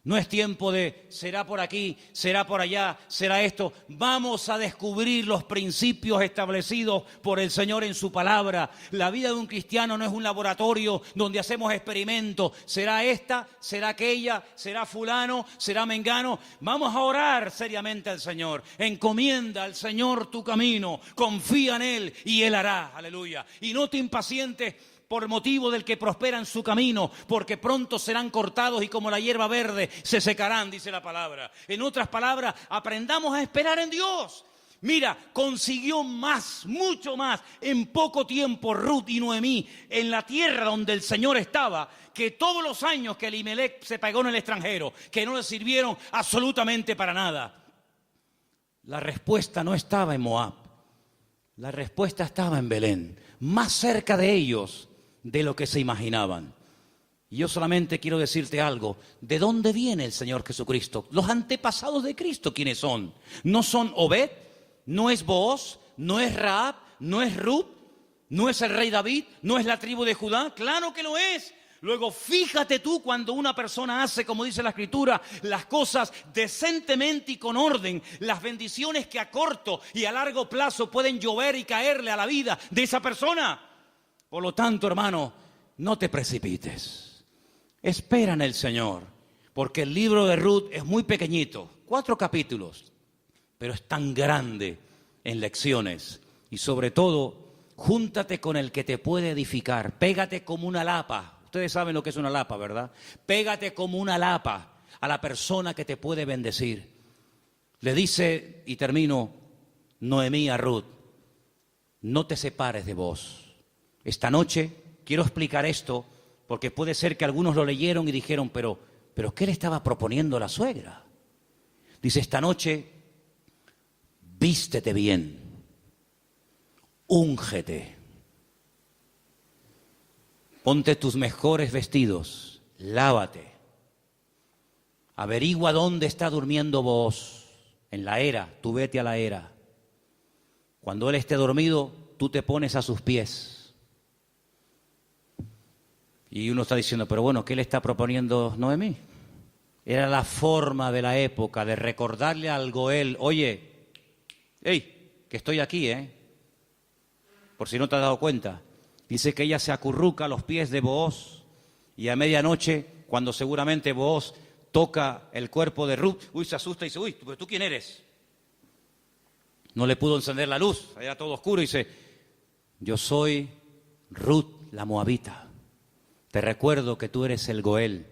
No es tiempo de será por aquí, será por allá, será esto. Vamos a descubrir los principios establecidos por el Señor en su palabra. La vida de un cristiano no es un laboratorio donde hacemos experimentos. Será esta, será aquella, será fulano, será mengano. Vamos a orar seriamente al Señor. Encomienda al Señor tu camino. Confía en Él y Él hará. Aleluya. Y no te impacientes por motivo del que prospera en su camino, porque pronto serán cortados y como la hierba verde se secarán, dice la palabra. En otras palabras, aprendamos a esperar en Dios. Mira, consiguió más, mucho más, en poco tiempo Ruth y Noemí en la tierra donde el Señor estaba, que todos los años que Elimelech se pegó en el extranjero, que no le sirvieron absolutamente para nada. La respuesta no estaba en Moab, la respuesta estaba en Belén, más cerca de ellos de lo que se imaginaban. Y yo solamente quiero decirte algo. ¿De dónde viene el Señor Jesucristo? Los antepasados de Cristo, ¿quiénes son? ¿No son Obed? ¿No es Booz? ¿No es Rahab? ¿No es Ruth? ¿No es el rey David? ¿No es la tribu de Judá? ¡Claro que lo es! Luego, fíjate tú cuando una persona hace, como dice la Escritura, las cosas decentemente y con orden, las bendiciones que a corto y a largo plazo pueden llover y caerle a la vida de esa persona. Por lo tanto, hermano, no te precipites. Espera en el Señor, porque el libro de Ruth es muy pequeñito, 4 capítulos, pero es tan grande en lecciones. Y sobre todo, júntate con el que te puede edificar. Pégate como una lapa. Ustedes saben lo que es una lapa, ¿verdad? Pégate como una lapa a la persona que te puede bendecir. Le dice, y termino, Noemí a Ruth, no te separes de vos. Esta noche quiero explicar esto porque puede ser que algunos lo leyeron y dijeron, pero ¿qué le estaba proponiendo la suegra? Dice, esta noche vístete bien, úngete, ponte tus mejores vestidos, lávate, averigua dónde está durmiendo Booz, en la era, tú vete a la era. Cuando él esté dormido, tú te pones a sus pies. Y uno está diciendo, pero bueno, ¿qué le está proponiendo Noemí? Era la forma de la época de recordarle al Goel, oye, hey, que estoy aquí, por si no te has dado cuenta. Dice que ella se acurruca a los pies de Booz y a medianoche, cuando seguramente Booz toca el cuerpo de Ruth, se asusta y dice, ¿pero tú quién eres? No le pudo encender la luz, era todo oscuro y dice, yo soy Ruth la Moabita. Te recuerdo que tú eres el Goel,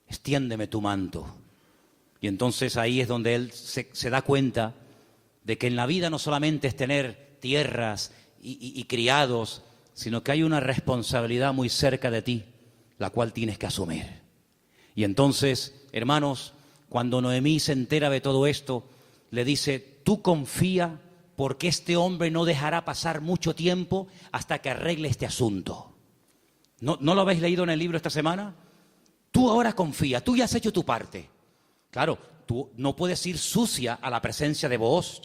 extiéndeme tu manto. Y entonces ahí es donde él se da cuenta de que en la vida no solamente es tener tierras y criados, sino que hay una responsabilidad muy cerca de ti, la cual tienes que asumir. Y entonces, hermanos, cuando Noemí se entera de todo esto, le dice, tú confía porque este hombre no dejará pasar mucho tiempo hasta que arregle este asunto. ¿No lo habéis leído en el libro esta semana? Tú ahora confía, tú ya has hecho tu parte. Claro, tú no puedes ir sucia a la presencia de Booz.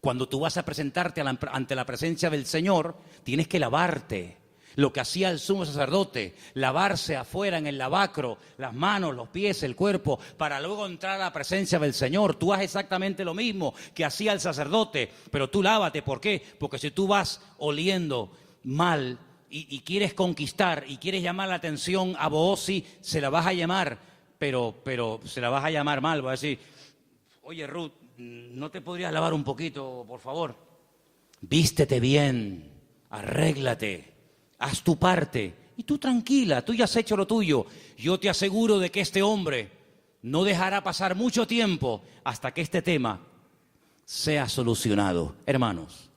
Cuando tú vas a presentarte ante la presencia del Señor, tienes que lavarte. Lo que hacía el sumo sacerdote, lavarse afuera en el lavacro, las manos, los pies, el cuerpo, para luego entrar a la presencia del Señor. Tú haces exactamente lo mismo que hacía el sacerdote, pero tú lávate. ¿Por qué? Porque si tú vas oliendo mal y quieres conquistar y quieres llamar la atención a Booz, sí, se la vas a llamar, pero se la vas a llamar mal. Vas a decir, oye Ruth, ¿no te podrías lavar un poquito, por favor? Vístete bien, arréglate. Haz tu parte y tú tranquila, tú ya has hecho lo tuyo. Yo te aseguro de que este hombre no dejará pasar mucho tiempo hasta que este tema sea solucionado. Hermanos,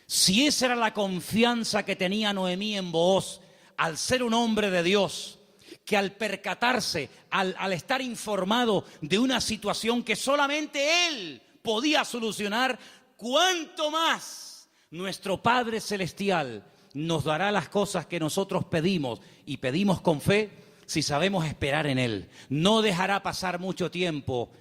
si esa era la confianza que tenía Noemí en Booz, al ser un hombre de Dios, que al percatarse, al estar informado de una situación que solamente él podía solucionar, ¿cuánto más nuestro Padre Celestial nos dará las cosas que nosotros pedimos y pedimos con fe si sabemos esperar en Él? No dejará pasar mucho tiempo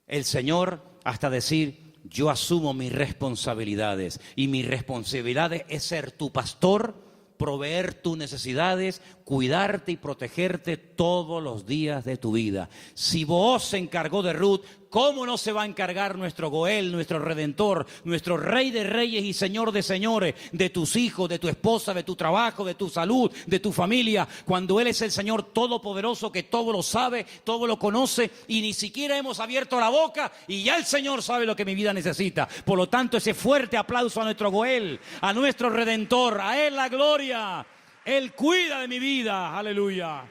el Señor hasta decir, yo asumo mis responsabilidades y mi responsabilidad es ser tu pastor, proveer tus necesidades, cuidarte y protegerte todos los días de tu vida. Si Booz se encargó de Ruth, ¿cómo no se va a encargar nuestro Goel, nuestro Redentor, nuestro Rey de Reyes y Señor de Señores, de tus hijos, de tu esposa, de tu trabajo, de tu salud, de tu familia, cuando Él es el Señor Todopoderoso que todo lo sabe, todo lo conoce y ni siquiera hemos abierto la boca y ya el Señor sabe lo que mi vida necesita? Por lo tanto, ese fuerte aplauso a nuestro Goel, a nuestro Redentor, a Él la gloria. Él cuida de mi vida, aleluya.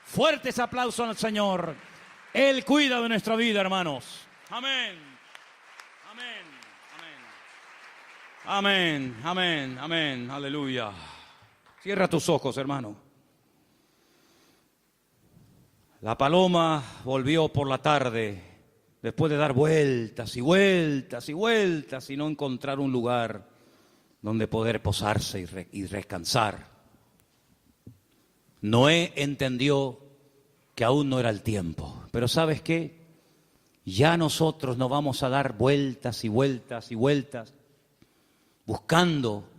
Fuerte ese aplauso al Señor. Él cuida de nuestra vida, hermanos. Amén. Amén. Amén. Amén. Amén. Amén. Aleluya. Cierra tus ojos, hermano. La paloma volvió por la tarde, después de dar vueltas y vueltas y vueltas y no encontrar un lugar donde poder posarse y descansar. Noé entendió que aún no era el tiempo. Pero ¿sabes qué? Ya nosotros no vamos a dar vueltas y vueltas y vueltas buscando,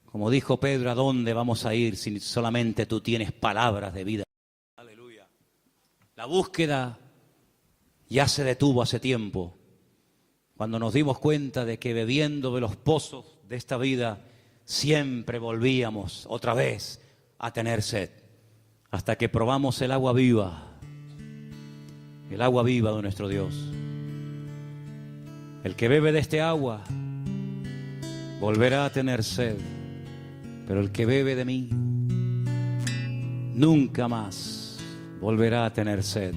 como dijo Pedro, ¿a dónde vamos a ir si solamente tú tienes palabras de vida? Aleluya. La búsqueda ya se detuvo hace tiempo, cuando nos dimos cuenta de que bebiendo de los pozos de esta vida siempre volvíamos otra vez a tener sed, hasta que probamos el agua viva de nuestro Dios. El que bebe de este agua volverá a tener sed, pero el que bebe de mí nunca más volverá a tener sed.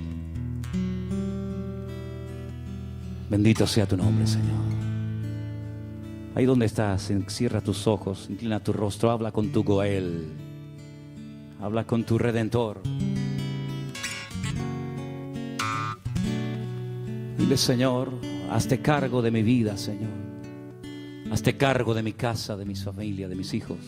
Bendito sea tu nombre, Señor. Ahí donde estás, cierra tus ojos, inclina tu rostro, habla con tu Goel, habla con tu Redentor. Dile, Señor, hazte cargo de mi vida, Señor. Hazte cargo de mi casa, de mi familia, de mis hijos.